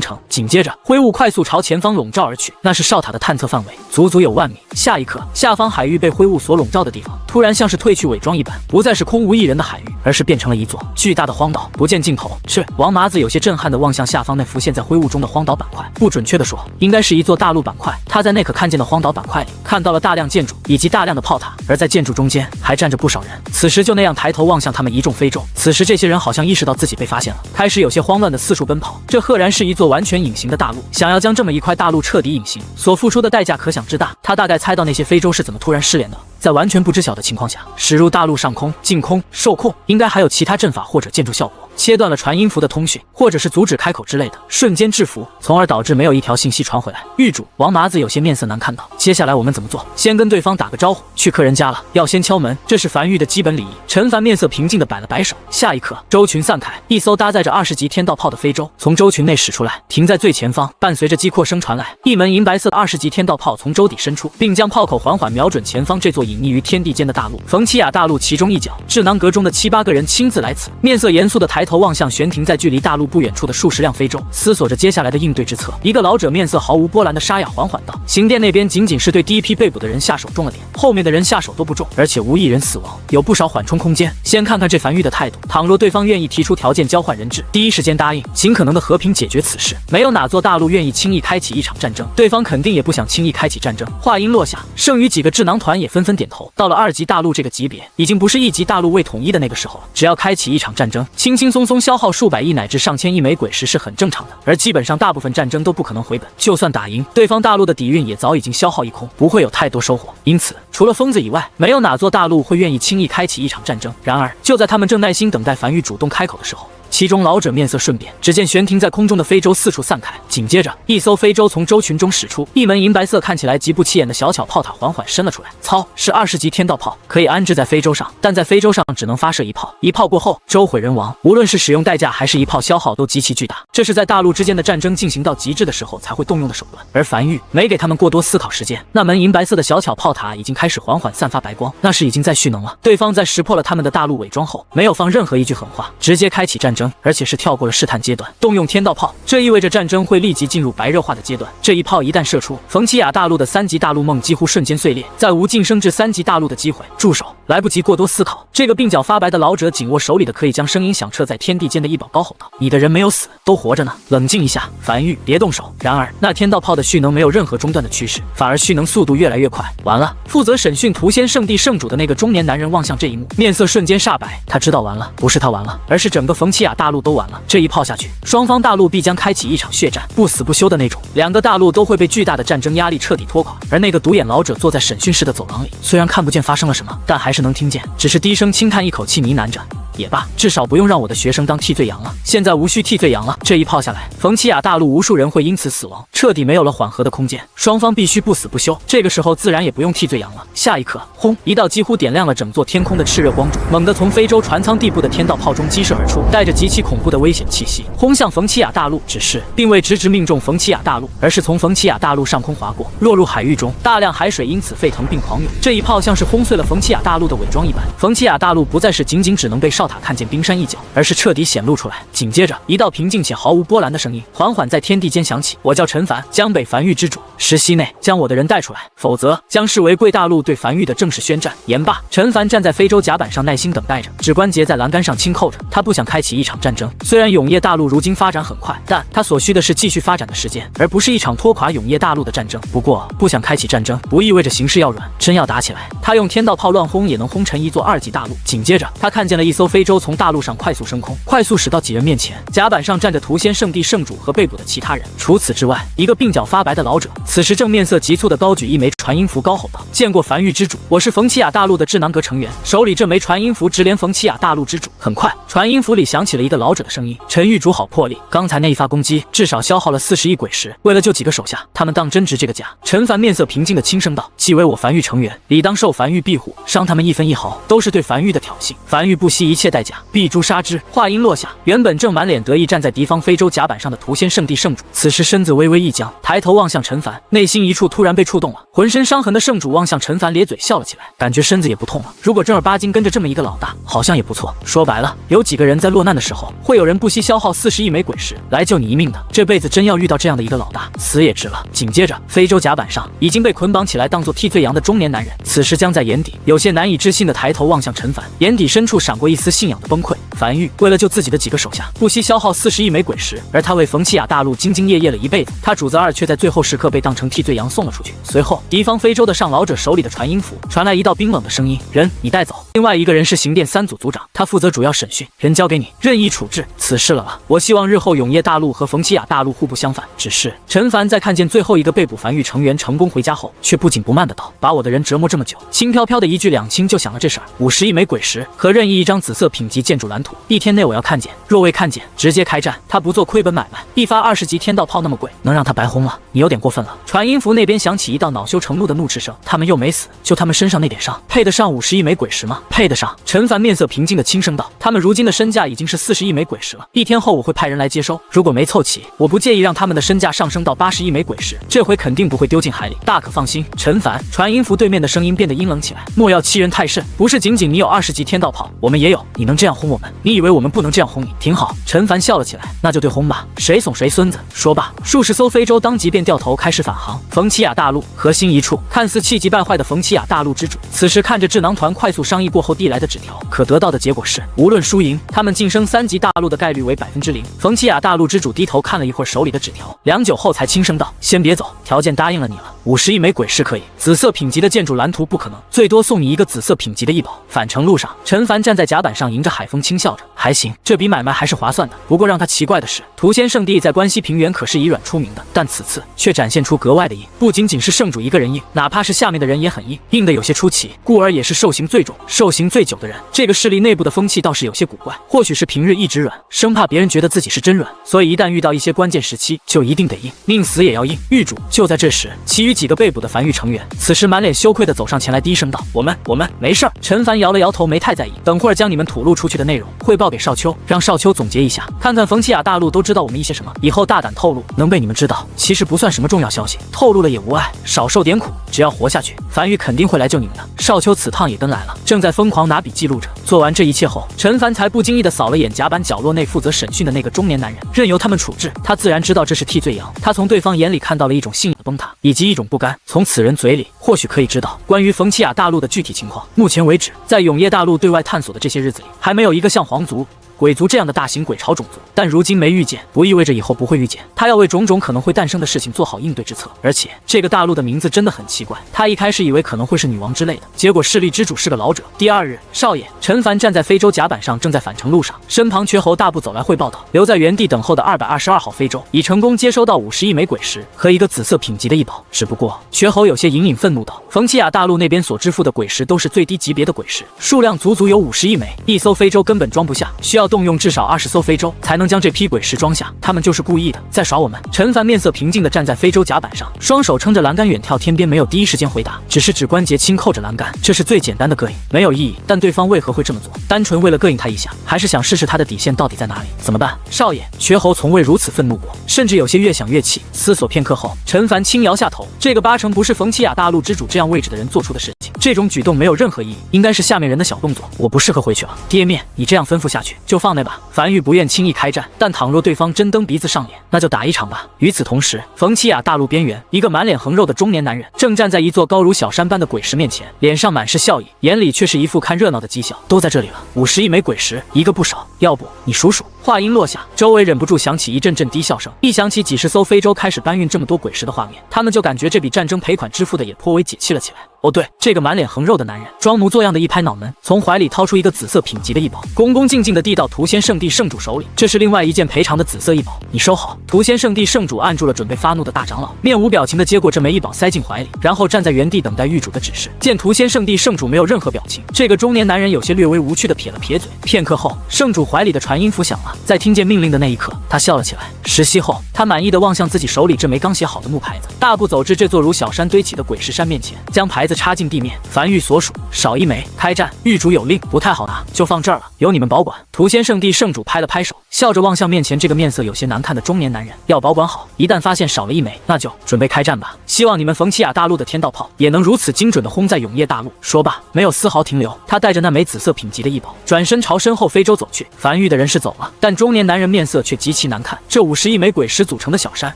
Speaker 1: 成，紧接着灰雾快速朝前方笼罩而去，那是哨塔的探测范围，足足有10000米。下一刻，下方海域被灰雾所笼罩的地方，突然像是褪去伪装一般，不再是空无一人的海域，而是变成了一座巨大的荒岛，不见尽头。是王麻子有些震撼地望向下方那浮现在灰雾中的荒岛板块，不准确地说，应该是一座大陆板块。他在那可看见的荒岛板块里看到了大量建筑以及大量的炮塔，而在建筑中间还站着不少人。此时就那样抬头望向他们一众非洲，此时这些人好像意识到自己被发现了，开始有些慌乱地四处奔跑。这赫然是一座完全隐形的大陆，想要将这么一块大陆彻底隐形，所付出的代价可想之大。他大概猜到那些非洲是怎么突然失联的，在完全不知晓的情况下驶入大陆上空，净空受控，应该还有其他阵法或者建筑效果，切断了传音符的通讯，或者是阻止开口之类的，瞬间制服，从而导致没有一条信息传回来。狱主王麻子有些面色难看道：“接下来我们怎么做？先跟对方打个招呼，去客人家了，要先敲门，这是梵域的基本礼仪。”陈凡面色平静地摆了摆手。下一刻，舟群散开，一艘搭载着20级天道炮的非洲从舟群内驶出来，停在最前方。伴随着击扩声传来，一门银白色的20级天道炮从舟底伸出，并将炮口缓缓瞄准前方这座隐匿于天地间的大陆——冯奇亚大陆其中一角。智囊阁中的7、8个人亲自来此，面色严肃地抬头望向悬停在距离大陆不远处的数十辆非洲，思索着接下来的应对之策。一个老者面色毫无波澜的沙哑缓缓道：“刑店那边仅仅是对第一批被捕的人下手重了点，后面的人下手都不重，而且无一人死亡，有不少缓冲空间。先看看这梵域的态度，倘若对方愿意提出条件交换人质，第一时间答应，尽可能的和平解决此事。没有哪座大陆愿意轻易开启一场战争，对方肯定也不想轻易开启战争。”话音落下，剩余几个智囊团也纷纷点头。到了2级大陆这个级别，已经不是1级大陆未统一的那个时候了。只要开启一场战争，轻轻松松消耗数百亿乃至上千亿枚鬼石是很正常的，而基本上大部分战争都不可能回本，就算打赢，对方大陆的底蕴也早已经消耗一空，不会有太多收获。因此，除了疯子以外，没有哪座大陆会愿意轻易开启一场战争。然而，就在他们正耐心等待梵域主动开口的时候，其中老者面色瞬变，只见悬停在空中的非洲四处散开，紧接着一艘非洲从舟群中驶出，一门银白色看起来极不起眼的小巧炮塔缓缓伸了出来。操，是20级天道炮，可以安置在非洲上，但在非洲上只能发射一炮，一炮过后舟毁人亡，无论是使用代价还是一炮消耗都极其巨大，这是在大陆之间的战争进行到极致的时候才会动用的手段。而梵域没给他们过多思考时间，那门银白色的小巧炮塔已经开始缓缓散发白光，那是已经在蓄能了。对方在识破了他们的大陆伪装后，没有放任何一句狠话，直接开启战争，而且是跳过了试探阶段，动用天道炮，这意味着战争会立即进入白热化的阶段。这一炮一旦射出，冯奇亚大陆的3级大陆梦几乎瞬间碎裂，再无晋升至3级大陆的机会。住手！来不及过多思考，这个鬓角发白的老者紧握手里的可以将声音响彻在天地间的一宝，高吼道：“你的人没有死，都活着呢！冷静一下，梵域，别动手！”然而，那天道炮的蓄能没有任何中断的趋势，反而蓄能速度越来越快。完了！负责审讯屠仙圣地圣主的那个中年男人望向这一幕，面色瞬间煞白。他知道完了，不是他完了，而是整个冯奇亚大陆都完了。这一炮下去，双方大陆必将开启一场血战，不死不休的那种。两个大陆都会被巨大的战争压力彻底拖垮。而那个独眼老者坐在审讯室的走廊里，虽然看不见发生了什么，但还是能听见，只是低声轻叹一口气，呢喃着：“也罢，至少不用让我的学生当替罪羊了。现在无需替罪羊了。”这一炮下来，冯奇亚大陆无数人会因此死亡，彻底没有了缓和的空间。双方必须不死不休。这个时候自然也不用替罪羊了。下一刻，轰！一道几乎点亮了整座天空的炽热光柱，猛地从非洲船舱地部的天道炮中激射而出，带着极其恐怖的危险气息，轰向冯奇亚大陆。只是并未直直命中冯奇亚大陆，而是从冯奇亚大陆上空划过，落入海域中。大量海水因此沸腾并狂涌。这一炮像是轰碎了冯奇亚大陆的的伪装一般，冯奇亚大陆不再是仅仅只能被哨塔看见冰山一角，而是彻底显露出来。紧接着，一道平静且毫无波澜的声音缓缓在天地间响起：“我叫陈凡，江北繁域之主。时息内将我的人带出来，否则将视为贵大陆对繁域的正式宣战。”言罢，陈凡站在非洲甲板上耐心等待着，指关节在栏杆上轻扣着。他不想开启一场战争。虽然永业大陆如今发展很快，但他所需的是继续发展的时间，而不是一场拖垮永业大陆的战争。不过，不想开启战争，不意味着形势要软。真要打起来，他用天道炮乱轰也能轰沉一座2级大陆。紧接着，他看见了一艘非洲从大陆上快速升空，快速驶到几人面前。甲板上站着屠仙圣地圣主和被捕的其他人。除此之外，一个鬓角发白的老者，此时正面色急促地高举一枚传音符，高吼道：“见过繁域之主，我是冯奇亚大陆的智囊阁成员。”手里这枚传音符直连冯奇亚大陆之主。很快，传音符里响起了一个老者的声音：“陈域主好魄力，刚才那一发攻击至少消耗了40亿鬼石，为了救几个手下，他们当真值这个价？”陈凡面色平静地轻声道：“既为我繁域成员，理当受繁域庇护，伤他们一分一毫，都是对繁域的挑衅。繁域不惜一切代价，必诛杀之。”话音落下，原本正满脸得意站在敌方非洲甲板上的屠仙圣地圣主，此时身子微微一僵，抬头望向陈凡，内心一处突然被触动了。浑身伤痕的圣主望向陈凡，咧嘴笑了起来，感觉身子也不痛了。如果正儿八经跟着这么一个老大，好像也不错。说白了，有几个人在落难的时候，会有人不惜消耗40亿枚鬼石来救你一命的。这辈子真要遇到这样的一个老大，死也值了。紧接着，非洲甲板上已经被捆绑起来当做替罪羊的中年男人，此时僵在眼底，有些难以置信的抬头望向陈凡，眼底深处闪过一丝信仰的崩溃。樊玉为了救自己的几个手下，不惜消耗40亿枚鬼石，而他为冯奇亚大陆兢兢业业了一辈子，他主子二却在最后时刻被当成替罪羊送了出去。随后，敌方非洲的上老者手里的传音符传来一道冰冷的声音：“人，你带走。”另外一个人是刑殿3组组长，他负责主要审讯，人交给你，任意处置。此事了。我希望日后永业大陆和冯奇亚大陆互不相反。只是陈凡在看见最后一个被捕樊玉成员成功回家后，却不紧不慢的道：“把我的人折磨这么久。”轻飘飘的一句两清就想了这事儿，50亿枚鬼石和任意一张紫色品级建筑蓝图，1天内我要看见，若未看见，直接开战。他不做亏本买卖，一发20级天道炮那么贵，能让他白轰了？你有点过分了。传音符那边响起一道恼羞成怒的怒斥声：“他们又没死，就他们身上那点伤，配得上50亿枚鬼石吗？配得上？”陈凡面色平静的轻声道：“他们如今的身价已经是40亿枚鬼石了，1天后我会派人来接收，如果没凑齐，我不介意让他们的身价上升到80亿枚鬼石，这回肯定不会丢进海里，大可放心。”陈凡，传音符对面的声音变得阴冷起来：“莫要欺人太甚，不是仅仅你有20级天道炮，我们也有，你能这样轰我们？你以为我们不能这样轰你？挺好。”陈凡笑了起来：“那就对轰吧，谁怂谁孙子。”说罢，数十艘非洲当即便掉头开始返航。冯奇亚大陆核心一处，看似气急败坏的冯奇亚大陆之主，此时看着智囊团快速商议过后递来的纸条，可得到的结果是，无论输赢，他们晋升3级大陆的概率为0%。冯奇亚大陆之主低头看了一会儿手里的纸条，良久后才轻声道：“先别走，条件答应了你了，50亿枚鬼石可以，紫色品级的建筑蓝图不可能，最多送你一个紫色品级的异宝。”返程路上，陈凡站在甲板上迎着海风轻笑着，还行，这笔买卖还是划算的。不过让他奇怪的是，屠仙圣地在关西平原可是以软出名的，但此次却展现出格外的硬，不仅仅是圣主一个人硬，哪怕是下面的人也很硬，硬的有些出奇。故而也是受刑最重、受刑最久的人。这个势力内部的风气倒是有些古怪，或许是平日一直软，生怕别人觉得自己是真软，所以一旦遇到一些关键时期，就一定得硬，宁死也要硬。狱主。就在这时，其余几个被捕的樊狱成员，此时满脸羞愧地走上前来，低声道：“我们没事儿。”陈凡摇了摇头，没太在意。等会儿将你们吐露出去的内容汇报给少秋，让少秋总结一下，看看冯奇亚大陆都知道我们一些什么，以后大胆透露，能被你们知道，其实不算什么重要消息，透露了也无碍，少受点苦，只要活下去，樊狱肯定会来救你们的。少秋此趟也跟来了，正在疯狂拿笔记录着。做完这一切后，陈凡才不经意地扫了眼甲板角落内负责审讯的那个中年男人，任由他们处置。他自然知道这是替罪羊，他从对方眼里看到了一种信仰的崩塌，以及一种不甘。从此人嘴里，或许可以知道关于冯奇亚大陆的具体情况。目前为止，在永业大陆对外探索的这些日子里，还没有一个像皇族、鬼族这样的大型鬼潮种族，但如今没遇见，不意味着以后不会遇见。他要为种种可能会诞生的事情做好应对之策。而且这个大陆的名字真的很奇怪，他一开始以为可能会是女王之类的，结果势力之主是个老者。第二日，少爷陈凡站在非洲甲板上，正在返程路上，身旁瘸猴大步走来汇报道：留在原地等候的222号非洲已成功接收到50亿枚鬼石和一个紫色品级的异宝。只不过瘸猴有些隐隐愤怒道：冯奇亚大陆那边所支付的鬼石都是最低级别的鬼石，数量足足有50亿枚，一艘非洲根本装不下，需要动用至少20艘非洲才能将这批鬼石装下。他们就是故意的，在耍我们。陈凡面色平静地站在非洲甲板上，双手撑着栏杆远眺天边，没有第一时间回答，只是指关节轻扣着栏杆。这是最简单的膈应，没有意义。但对方为何会这么做？单纯为了膈应他一下，还是想试试他的底线到底在哪里？怎么办？少爷，瘸猴从未如此愤怒过，甚至有些越想越气。思索片刻后，陈凡轻摇下头，这个8成不是冯奇亚大陆之主这样位置的人做出的事情。这种举动没有任何意义，应该是下面人的小动作。我不适合回去了，爹面，你这样吩咐下去，就放那吧。樊玉不愿轻易开战，但倘若对方真蹬鼻子上脸，那就打一场吧。与此同时，冯琪雅大陆边缘，一个满脸横肉的中年男人正站在一座高如小山般的鬼石面前，脸上满是笑意，眼里却是一副看热闹的讥笑。都在这里了，50亿枚鬼石，一个不少，要不你数数？话音落下，周围忍不住响起一阵阵低笑声。一想起几十艘非洲开始搬运这么多鬼石的画面，他们就感觉这笔战争赔款支付的也颇为解气了起来。哦对，这个满脸横肉的男人装模作样的一拍脑门，从怀里掏出一个紫色品级的异宝，恭恭敬敬地递到屠仙圣地圣主手里。这是另外一件赔偿的紫色异宝，你收好。屠仙圣地圣主按住了准备发怒的大长老，面无表情地接过这枚异宝塞进怀里，然后站在原地等待狱主的指示。见屠仙圣地圣主没有任何表情，这个中年男人有些略微无趣地撇了撇嘴。片刻后，圣主怀里的传音符响了，在听见命令的那一刻，他笑了起来。10息后，他满意地望向自己手里这枚刚写好的木牌子，大步走至这座如小山堆起的鬼石山面前，将牌子插进地面。樊玉所属，少一枚，开战。狱主有令，不太好拿，就放这儿了，由你们保管。屠仙圣地圣主拍了拍手，笑着望向面前这个面色有些难看的中年男人，要保管好，一旦发现少了一枚，那就准备开战吧。希望你们冯琪雅大陆的天道炮也能如此精准地轰在永业大陆。说罢，没有丝毫停留，他带着那枚紫色品级的异宝，转身朝身后非洲走去。樊玉的人是走了，但中年男人面色却极其难看。这50亿枚鬼石组成的小山，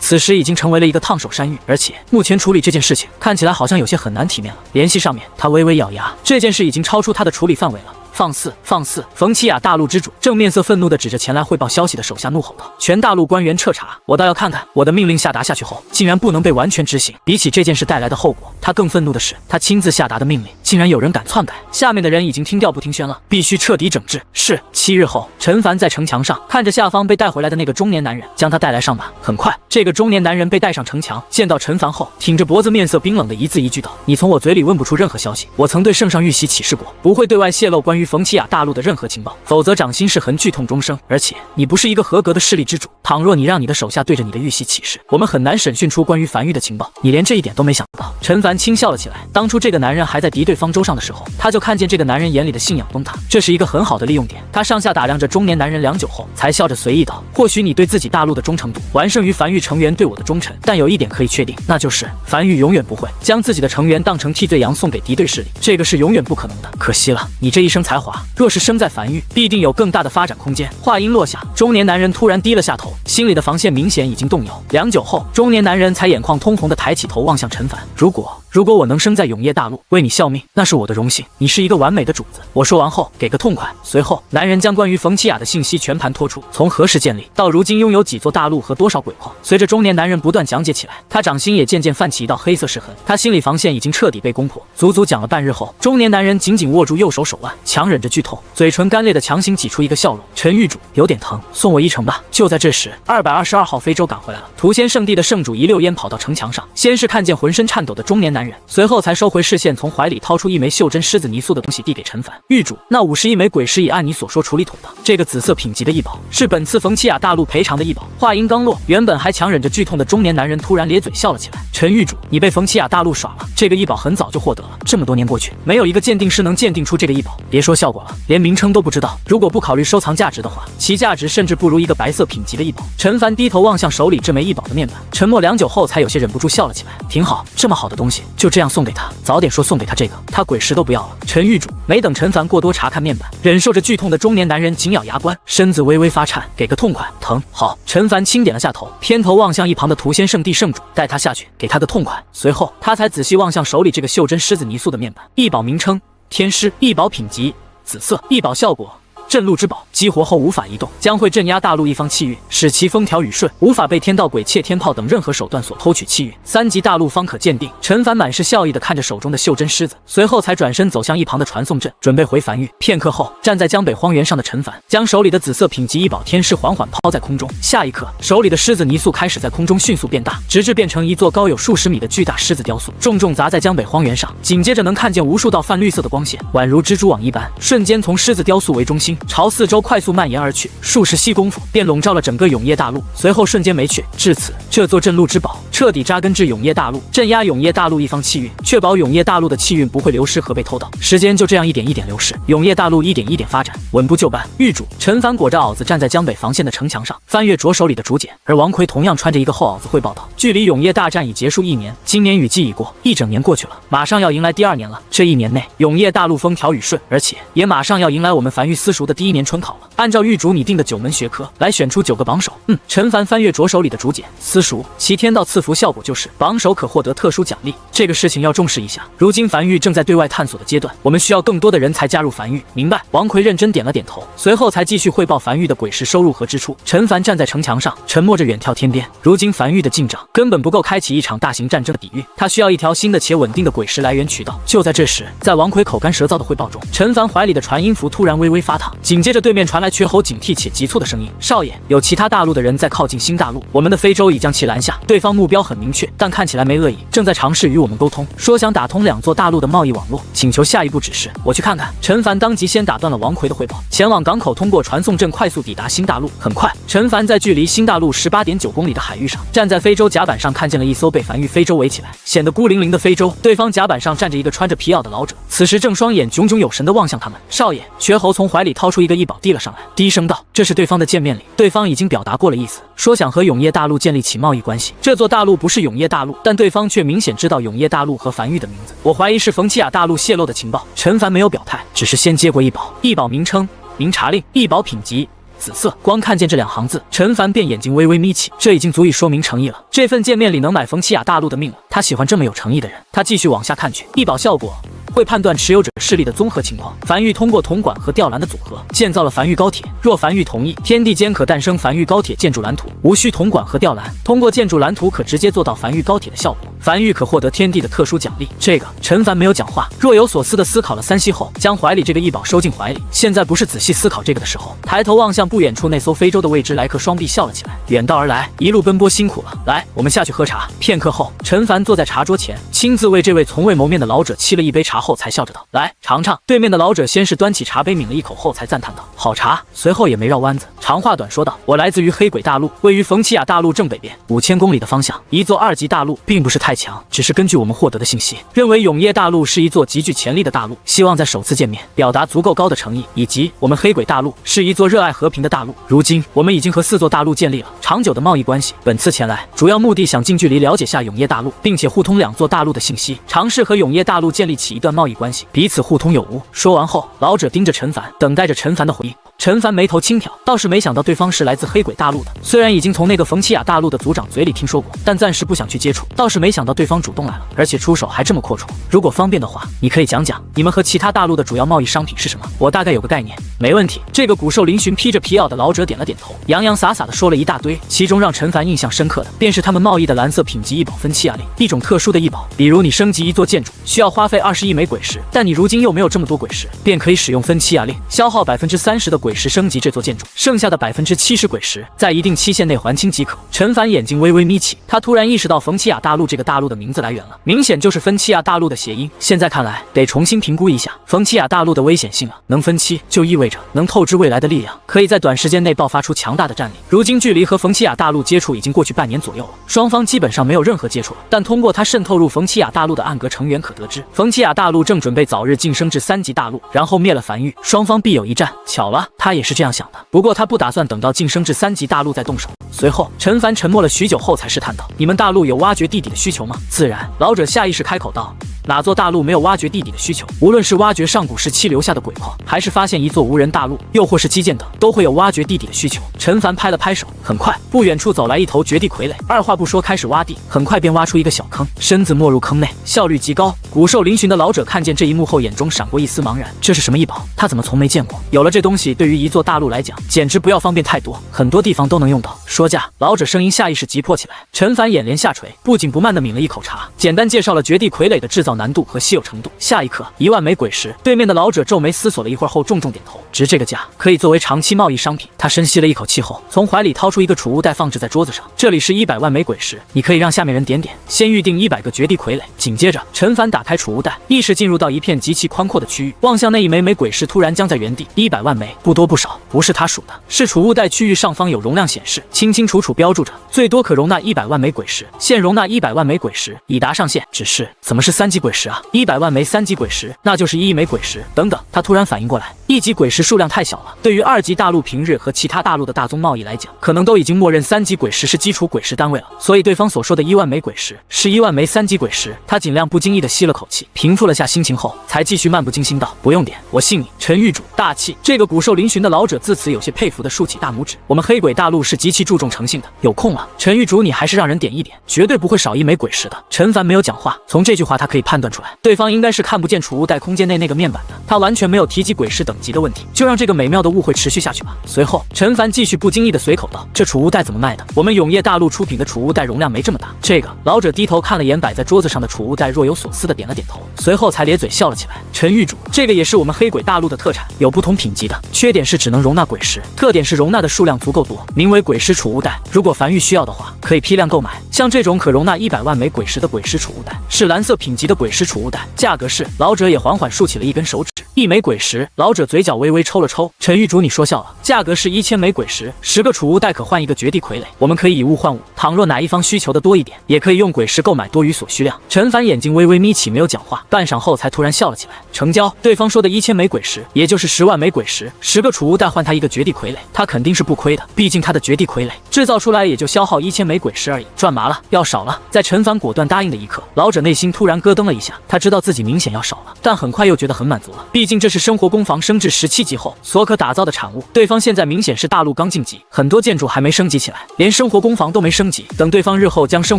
Speaker 1: 此时已经成为了一个烫手山芋，而且目前处理这件事情看起来好像有些很难体面了。联系上面，他微微咬牙，这件事已经超出他的处理范围了。放肆！放肆！冯琪雅大陆之主正面色愤怒地指着前来汇报消息的手下怒吼道：“全大陆官员彻查！我倒要看看，我的命令下达下去后，竟然不能被完全执行。比起这件事带来的后果，他更愤怒的是，他亲自下达的命令，竟然有人敢篡改。下面的人已经听调不听宣了，必须彻底整治。是。7日后，陈凡在城墙上看着下方被带回来的那个中年男人，将他带来上马。很快，这个中年男人被带上城墙，见到陈凡后，挺着脖子，面色冰冷的一字一句道：“你从我嘴里问不出任何消息。我曾对圣上玉玺起誓过，不会对外泄露关于冯琪雅大陆的任何情报，否则掌心是痕，剧痛终生。而且你不是一个合格的势力之主，倘若你让你的手下对着你的玉玺起誓，我们很难审讯出关于樊玉的情报。你连这一点都没想到。”陈凡轻笑了起来。当初这个男人还在敌对方舟上的时候，他就看见这个男人眼里的信仰崩塌，这是一个很好的利用点。他上下打量着中年男人良久后，才笑着随意道：“或许你对自己大陆的忠诚度完胜于樊玉成员对我的忠诚，但有一点可以确定，那就是樊玉永远不会将自己的成员当成替罪羊送给敌对势力，这个是永远不可能的。可惜了，你这一生才华，若是生在樊玉，必定有更大的发展空间。”话音落下，中年男人突然低了下头，心里的防线明显已经动摇。良久后，中年男人才眼眶通红地抬起头望向陈凡：“如果我能生在永业大陆，为你效命，那是我的荣幸。你是一个完美的主子。”我说完后，给个痛快。随后，男人将关于冯琪雅的信息全盘托出，从何时建立，到如今拥有几座大陆和多少鬼矿。随着中年男人不断讲解起来，他掌心也渐渐泛起一道黑色湿痕，他心理防线已经彻底被攻破。足足讲了半日后，中年男人紧紧握住右手手腕，强忍着剧痛，嘴唇干裂的强行挤出一个笑容：“陈狱主，有点疼，送我一程吧。”就在这时，222号非洲赶回来了。屠仙圣地的圣主一溜烟跑到城墙上，先是看见浑身颤抖的中年男人，随后才收回视线，从怀里掏出一枚袖珍狮子泥塑的东西递给陈凡：“狱主，那50亿枚鬼石已按你所说处理妥当。这个紫色品级的异宝是本次冯琪雅大陆赔偿的异宝。”话音刚落，原本还强忍着剧痛的中年男人突然咧嘴笑了起来：“陈狱主，你被冯琪雅大陆耍了。这个异宝很早就获得了，这么多年过去，没有一个鉴定师能鉴定出这个异宝。别说效果了，连名称都不知道。如果不考虑收藏价值的话，其价值甚至不如一个白色品级的异宝。”陈凡低头望向手里这枚异宝的面板，沉默良久后，才有些忍不住笑了起来：“挺好，这么好的东西就这样送给他，早点说送给他这个，他鬼石都不要了。”陈狱主，没等陈凡过多查看面板，忍受着剧痛的中年男人紧咬牙关，身子微微发颤：“给个痛快，疼。”好。陈凡轻点了下头，偏头望向一旁的屠仙圣地圣主，带他下去，给他个痛快。随后他才仔细望向手里这个袖珍狮子泥塑的面板，异宝名称：天狮，异宝品级紫色，异宝效果：镇路之宝，激活后无法移动，将会镇压大陆一方气运，使其风调雨顺，无法被天道鬼窃天炮等任何手段所偷取气运，3级大陆方可鉴定。陈凡满是笑意地看着手中的袖珍狮子，随后才转身走向一旁的传送阵，准备回樊玉。片刻后，站在江北荒原上的陈凡将手里的紫色品级异宝天狮缓缓抛在空中，下一刻，手里的狮子泥塑开始在空中迅速变大，直至变成一座高有数十米的巨大狮子雕塑，重重砸在江北荒原上。紧接着能看见无数道泛绿色的光线，宛如蜘蛛网一般，瞬间从狮子雕塑为中心星朝四周快速蔓延而去，数十息功夫便笼罩了整个永夜大陆，随后瞬间没去。至此，这座镇陆之宝彻底扎根至永夜大陆，镇压永夜大陆一方气运，确保永夜大陆的气运不会流失和被偷盗。时间就这样一点一点流逝，永夜大陆一点一点发展，稳步就班。狱主陈凡裹着袄子站在江北防线的城墙上，翻阅着手里的竹简，而王奎同样穿着一个厚袄子汇报道：距离永夜大战已结束1年，今年雨季已过，一整年过去了，马上要迎来第2年了。这1年内，永夜大陆风调雨顺，而且也马上要迎来我们凡域私塾的第1年春考了。按照狱主拟定的9门学科来选出9个榜首。陈凡翻阅着手里的竹简，私塾其天道赐福效果就是榜首可获得特殊奖励，这个事情要重视一下。如今凡域正在对外探索的阶段，我们需要更多的人才加入凡域。明白？王奎认真点了点头，随后才继续汇报凡域的鬼石收入和支出。陈凡站在城墙上，沉默着远眺天边。如今凡域的进账根本不够开启一场大型战争的底蕴，他需要一条新的且稳定的鬼石来源渠道。就在这时，在王奎口干舌燥的汇报中，陈凡怀里的传音符突然微微发烫，紧接着对面传来缺喉警惕且急促的声音：少爷，有其他大陆的人在靠近新大陆，我们的非洲已将其拦下，对方目标很明确，但看起来没恶意，正在尝试与我们沟通，说想打通2座大陆的贸易网络，请求下一步指示，我去看看。陈凡当即先打断了王奎的汇报，前往港口通过传送阵快速抵达新大陆。很快，陈凡在距离新大陆18.9公里的海域上，站在非洲甲板上看见了一艘被凡域非洲围起来显得孤零零的非洲，对方甲板上站着一个穿着皮袄的老者，此时正双眼炯炯有神地望向他们。少爷，瘸猴从怀里掏出一个异宝递了上来，低声道：这是对方的见面礼，对方已经表达过了意思，说想和永夜大陆建立起贸易关系。这座大陆不是永夜大陆，但对方却明显知道永夜大陆和凡域的名字，我怀疑是冯奇亚大陆泄露的情报。陈凡没有表态，只是先接过异宝，异宝名称明察令，异宝品级紫色。光看见这2行字，陈凡便眼睛微微眯起，这已经足以说明诚意了。这份见面礼能买冯奇亚大陆的命了，他喜欢这么有诚意的人。他继续往下看去，异宝效果会判断持有者势力的综合情况。凡域通过铜管和吊篮的组合建造了凡域高铁，若凡域同意，天地间可诞生凡域高铁建筑蓝图，无需铜管和吊篮，通过建筑蓝图可直接做到凡域高铁的效果。凡域可获得天地的特殊奖励。这个陈凡没有讲话，若有所思地思考了3息后，将怀里这个异宝收进怀里。现在不是仔细思考这个的时候，抬头望向不远处那艘非洲的未知来客，双臂笑了起来。远道而来，一路奔波辛苦了，来，我们下去喝茶。片刻后，陈凡坐在茶桌前，亲自为这位从未谋面的老者沏了一杯茶后，才笑着道：来，尝尝。对面的老者先是端起茶杯抿了一口后，才赞叹道：好茶。随后也没绕弯子，长话短说道：我来自于黑鬼大陆，位于冯奇亚大陆正北边5000公里的方向，一座2级大陆，并不是太强，只是根据我们获得的信息，认为永夜大陆是一座极具潜力的大陆，希望在首次见面表达足够高的诚意，以及我们黑鬼大陆是一座热爱和平的大陆。如今我们已经和4座大陆建立了长久的贸易关系，本次前来主要目的想近距离了解下永夜大陆，并且互通2座大陆的信息，尝试和永夜大陆建立起一段贸易关系，彼此互通有无。说完后，老者盯着陈凡，等待着陈凡的回应。陈凡眉头轻挑，倒是没想到对方是来自黑鬼大陆的。虽然已经从那个冯奇亚大陆的族长嘴里听说过，但暂时不想去接触。倒是没想到对方主动来了，而且出手还这么阔绰。如果方便的话，你可以讲讲你们和其他大陆的主要贸易商品是什么？我大概有个概念。没问题。这个骨瘦嶙峋、披着皮袄的老者点了点头，洋洋洒洒地说了一大堆，其中让陈凡印象深刻的便是他们贸易的蓝色品级异宝芬奇亚令，一种特殊的异宝。比如你升级一座建筑需要花费20亿枚鬼石，但你如今又没有这么多鬼石，便可以使用芬奇亚令，消耗30%的鬼石升级这座建筑，剩下的70%鬼石在一定期限内还清即可。陈凡眼睛微微眯起，他突然意识到冯奇亚大陆这个大陆的名字来源了，明显就是芬奇亚大陆的谐音。现在看来得重新评估一下冯奇亚大陆的危险性了。能分期就意味着能透支未来的力量，可以在短时间内爆发出强大的战力。如今距离和冯奇亚大陆接触已经过去半年左右了，双方基本上没有任何接触了，但通过他渗透入冯奇亚大陆的暗格成员可得知，冯奇亚大陆正准备早日晋升至3级大陆，然后灭了梵域，双方必有一战。巧了，他也是这样想的，不过他不打算等到晋升至3级大陆再动手。随后陈凡沉默了许久后才试探道：你们大陆有挖掘地底的需求吗？自然。老者下意识开口道：哪座大陆没有挖掘地底的需求？无论是挖掘上古时期留下的鬼矿，还是发现一座无人大陆，又或是基建等，都会有挖掘地底的需求。陈凡拍了拍手，很快不远处走来一头绝地傀儡，二话不说开始挖地，很快便挖出一个小坑，身子没入坑内，效率极高。骨瘦嶙峋的老者看见这一幕后，眼中闪过一丝茫然，这是什么异宝？他怎么从没见过？有了这东西，对于一座大陆来讲，简直不要方便太多，很多地方都能用到。说价，老者声音下意识急迫起来。陈凡眼帘下垂，不紧不慢地抿了一口茶，简单介绍了绝地傀儡的制造难度和稀有程度。下一刻，1万枚鬼石。对面的老者皱眉思索了一会儿后，重重点头，值这个价，可以作为长期贸易商品。他深吸了一口气后，从怀里掏出一个储物袋，放置在桌子上。这里是100万枚鬼石，你可以让下面人点点，先预定100个绝地傀儡。紧接着，陈凡打开储物袋，意识进入到一片极其宽阔的区域，望向那一枚枚鬼石，突然僵在原地。100万枚，不多不少，不是他数的，是储物袋区域上方有容量显示，清清楚楚标注着，最多可容纳100万枚鬼石，现容纳100万枚鬼石，已达上限。只是怎么是3级鬼石啊？100万枚3级鬼石，那就是1亿枚鬼石。等等，他突然反应过来，1级鬼石数量太小了，对于2级大陆平日和其他大陆的大宗贸易来讲，可能都已经默认3级鬼石是基础鬼石单位了。所以对方所说的1万枚鬼石是1万枚3级鬼石。他尽量不经意地吸了口气，平复了下心情后，才继续漫不经心道：“不用点，我信你，陈狱主大气。”这个骨瘦嶙峋的老者自此有些佩服地竖起大拇指。我们黑鬼大陆是极其注重诚信的，有空了，陈狱主你还是让人点一点，绝对不会少1枚鬼石的。陈凡没有讲话，从这句话他可以判断出来，对方应该是看不见储物袋空间内那个面板的，他完全没有提及鬼石等级的问题，就让这个美妙的误会持续下去吧。随后，陈凡继续不经意的随口道：“这储物袋怎么卖的？我们永业大陆出品的储物袋容量没这么大。”这个老者低头看了眼摆在桌子上的储物袋，若有所思的点了点头，随后才咧嘴笑了起来。陈狱主，这个也是我们黑鬼大陆的特产，有不同品级的，缺点是只能容纳鬼石，特点是容纳的数量足够多，名为鬼石储物袋。如果樊玉需要的话，可以批量购买。像这种可容纳100万枚鬼石的鬼石储物袋，是蓝色品级的鬼石储物袋，价格是……老者也缓缓竖起了一根手指，1枚鬼石。老者嘴角微微抽了抽，陈狱主你说笑了，价格是1000枚鬼石，10个储物袋可换1个绝地傀儡，我们可以以物换物，倘若哪一方需求的多一点，也可以用鬼石购买多余所需量。陈凡眼睛微微眯起，没有讲话，半晌后才突然笑了起来。成交。对方说的1000枚鬼石，也就是10万枚鬼石，10个储物袋换他1个绝地傀儡，他肯定是不亏的，毕竟他的绝地傀儡制造出来也就消耗1000枚鬼石而已，赚麻了，要少了。在陈凡果断答应的一刻，老者内心突然咯噔了一下，他知道自己明显要少了，但很快又觉得很满足了，毕竟这是生活工坊升至17级后所可打造的产物。对方现在明显是大陆刚晋级，很多建筑还没升级起来，连生活工坊都没升级，等对方日后将生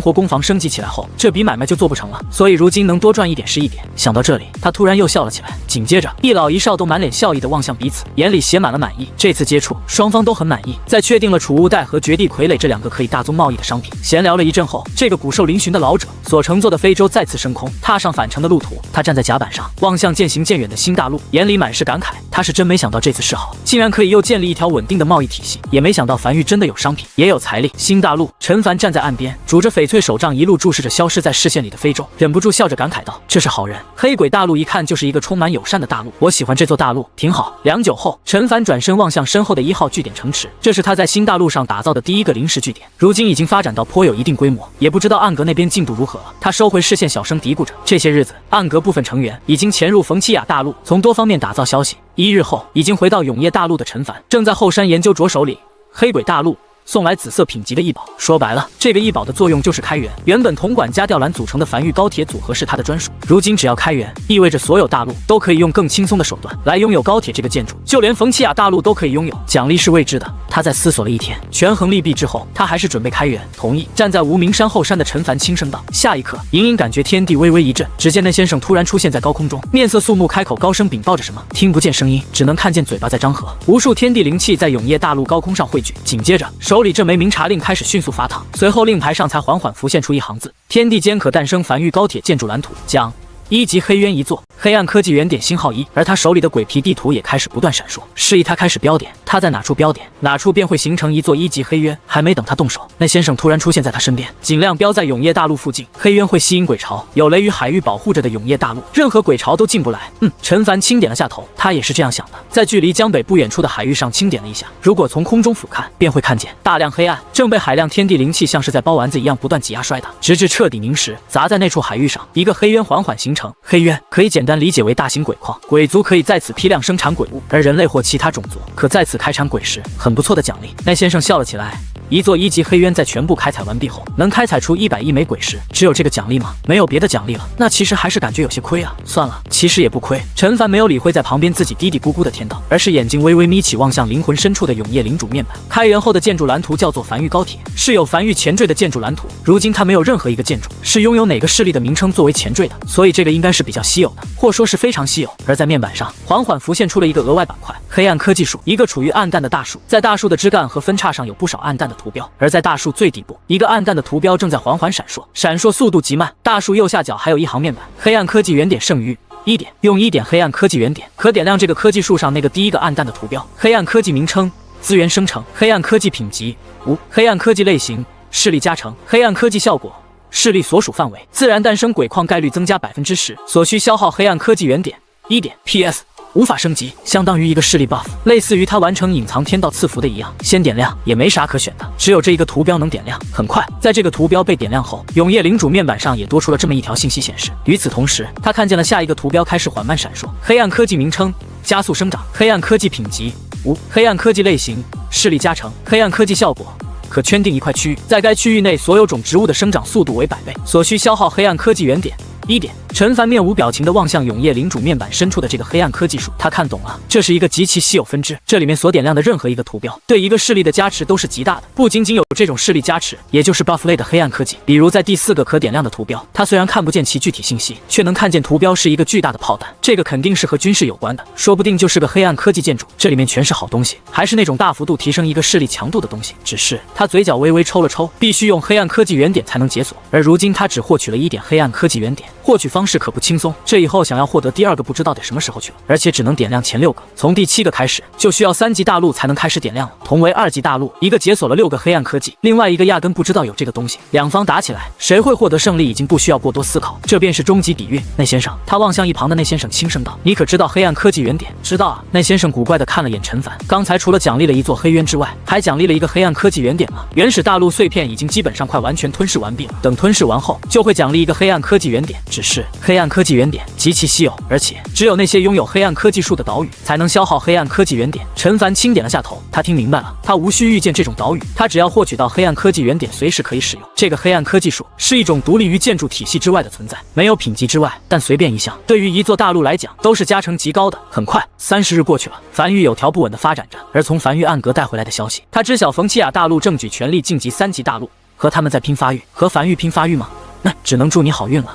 Speaker 1: 活工坊升级起来后，这笔买卖就做不成了，所以如今能多赚一点是一点。想到这里，他突然又笑了起来，紧接着一老一少都满脸笑意地望向彼此，眼里写满了满意。这次接触，双方都很满意。在确定了储物袋和绝地傀儡这2个可以大宗贸易的商品，闲聊了一阵后，这个骨瘦嶙峋的老者所乘坐的非洲再次升空，踏上返程的路途。他站在甲板上，望向渐行渐远的新大陆，眼里满是感慨。他是真没想到这次示好，竟然可以又建立一条稳定的贸易体系，也没想到樊玉真的有商品，也有财力。新大陆，陈凡站在岸边，拄着翡翠手杖，一路注视着消失在视线里的非洲，忍不住笑着感慨道：“这是好人。黑鬼大陆一看就是一个充满友善的大陆，我喜欢这座大陆，挺好。”良久后，陈凡转身望向身后的1号据点城池，这是他在新大陆上打造的第1个临时据点，如今已经发展到颇有一定规模，也不知道暗格那边进度如何了。他收回视线，小声嘀咕着：“这些日子，暗格部分成员已经潜入冯奇亚大陆，从多方面打造消息。1日后，已经回到永业大陆的陈凡正在后山研究着手里黑鬼大陆送来紫色品级的异宝。说白了，这个异宝的作用就是开源。原本铜管加吊篮组成的樊玉高铁组合是他的专属，如今只要开源，意味着所有大陆都可以用更轻松的手段来拥有高铁这个建筑，就连冯奇亚大陆都可以拥有，奖励是未知的。他在思索了一天，权衡利弊之后，他还是准备开源，同意。站在无名山后山的陈凡轻声道。下一刻，隐隐感觉天地微微一震，只见那先生突然出现在高空中，面色肃穆，开口高声禀报着什么，听不见声音，只能看见嘴巴在张合。无数天地灵气在永业大陆高空上汇聚，紧接着手里这枚明察令开始迅速发烫，随后令牌上才缓缓浮现出一行字：天地间可诞生樊玉高铁建筑蓝图，将1级黑渊一座，黑暗科技原点星号1。而他手里的鬼皮地图也开始不断闪烁，示意他开始标点，他在哪处标点，哪处便会形成一座1级黑渊。还没等他动手，那先生突然出现在他身边，尽量标在永业大陆附近。黑渊会吸引鬼潮，有雷雨海域保护着的永业大陆，任何鬼潮都进不来。陈凡轻点了下头，他也是这样想的，在距离江北不远处的海域上轻点了一下，如果从空中俯瞰，便会看见大量黑暗正被海量天地灵气像是在包丸子一样不断挤压摔打，直至彻底凝实，砸在那处海域上。一个黑渊缓缓形成，黑渊可以简单理解为大型鬼矿，鬼族可以在此批量生产鬼物，而人类或其他种族可在此开采鬼石，很不错的奖励。那先生笑了起来。一座1级黑渊在全部开采完毕后，能开采出100亿枚鬼石，只有这个奖励吗？没有别的奖励了，那其实还是感觉有些亏啊。算了，其实也不亏。陈凡没有理会在旁边自己嘀嘀咕咕的天道，而是眼睛微微眯起，望向灵魂深处的永业领主面板。开源后的建筑蓝图叫做樊玉高铁，是有樊玉前缀的建筑蓝图。如今他没有任何一个建筑是拥有哪个势力的名称作为前缀的，所以这个应该是比较稀有的，或说是非常稀有。而在面板上缓缓浮现出了一个额外板块，黑暗科技树，一个处于暗淡的大树，在大树的枝干和分叉上有不少暗淡的图标。而在大树最底部，一个暗淡的图标正在缓缓闪烁，闪烁速度极慢。大树右下角还有一行面板，黑暗科技原点剩余1点，用1点黑暗科技原点可点亮这个科技树上那个第一个暗淡的图标。黑暗科技名称：资源生成。黑暗科技品级：无。黑暗科技类型：视力加成。黑暗科技效果：视力所属范围自然诞生鬼矿概率增加10%，所需消耗黑暗科技原点1点。PS 无法升级，相当于一个视力 buff， 类似于它完成隐藏天道赐福的一样。先点亮也没啥可选的，只有这一个图标能点亮。很快，在这个图标被点亮后，永夜领主面板上也多出了这么一条信息显示。与此同时，他看见了下一个图标开始缓慢闪烁。黑暗科技名称：加速生长。黑暗科技品级：无。黑暗科技类型：视力加成。黑暗科技效果：可圈定一块区域，在该区域内所有种植物的生长速度为100倍，所需消耗黑暗科技原点1点。陈凡面无表情地望向永夜领主面板深处的这个黑暗科技树，他看懂了，这是一个极其稀有分支。这里面所点亮的任何一个图标，对一个视力的加持都是极大的。不仅仅有这种视力加持，也就是 buff 类的黑暗科技。比如在第4个可点亮的图标，他虽然看不见其具体信息，却能看见图标是一个巨大的炮弹，这个肯定是和军事有关的，说不定就是个黑暗科技建筑。这里面全是好东西，还是那种大幅度提升一个视力强度的东西。只是他嘴角微微抽了抽，必须用黑暗科技原点才能解锁，而如今他只获取了1点黑暗科技原点，获取方式可不轻松。这以后想要获得第2个，不知道得什么时候去了，而且只能点亮前6个，从第7个开始就需要3级大陆才能开始点亮了。同为2级大陆，一个解锁了6个黑暗科技，另外一个压根不知道有这个东西。两方打起来，谁会获得胜利已经不需要过多思考，这便是终极底蕴。内先生，他望向一旁的内先生轻声道：“你可知道黑暗科技原点？”知道啊。内先生古怪地看了眼陈凡，刚才除了奖励了一座黑渊之外，还奖励了一个黑暗科技原点吗？原始大陆碎片已经基本上快完全吞噬完毕了，等吞噬完后就会奖励一个黑暗科技原点。只是黑暗科技原点极其稀有，而且只有那些拥有黑暗科技树的岛屿才能消耗黑暗科技原点。陈凡轻点了下头，他听明白了，他无需遇见这种岛屿，他只要获取到黑暗科技原点，随时可以使用。这个黑暗科技树是一种独立于建筑体系之外的存在，没有品级之外，但随便一项，对于一座大陆来讲都是加成极高的。很快，30日过去了，梵域有条不紊地发展着。而从梵域暗格带回来的消息，他知晓冯契亚大陆正举全力晋级3级大陆，和他们在拼发育，和梵域拼发育吗？那只能祝你好运了。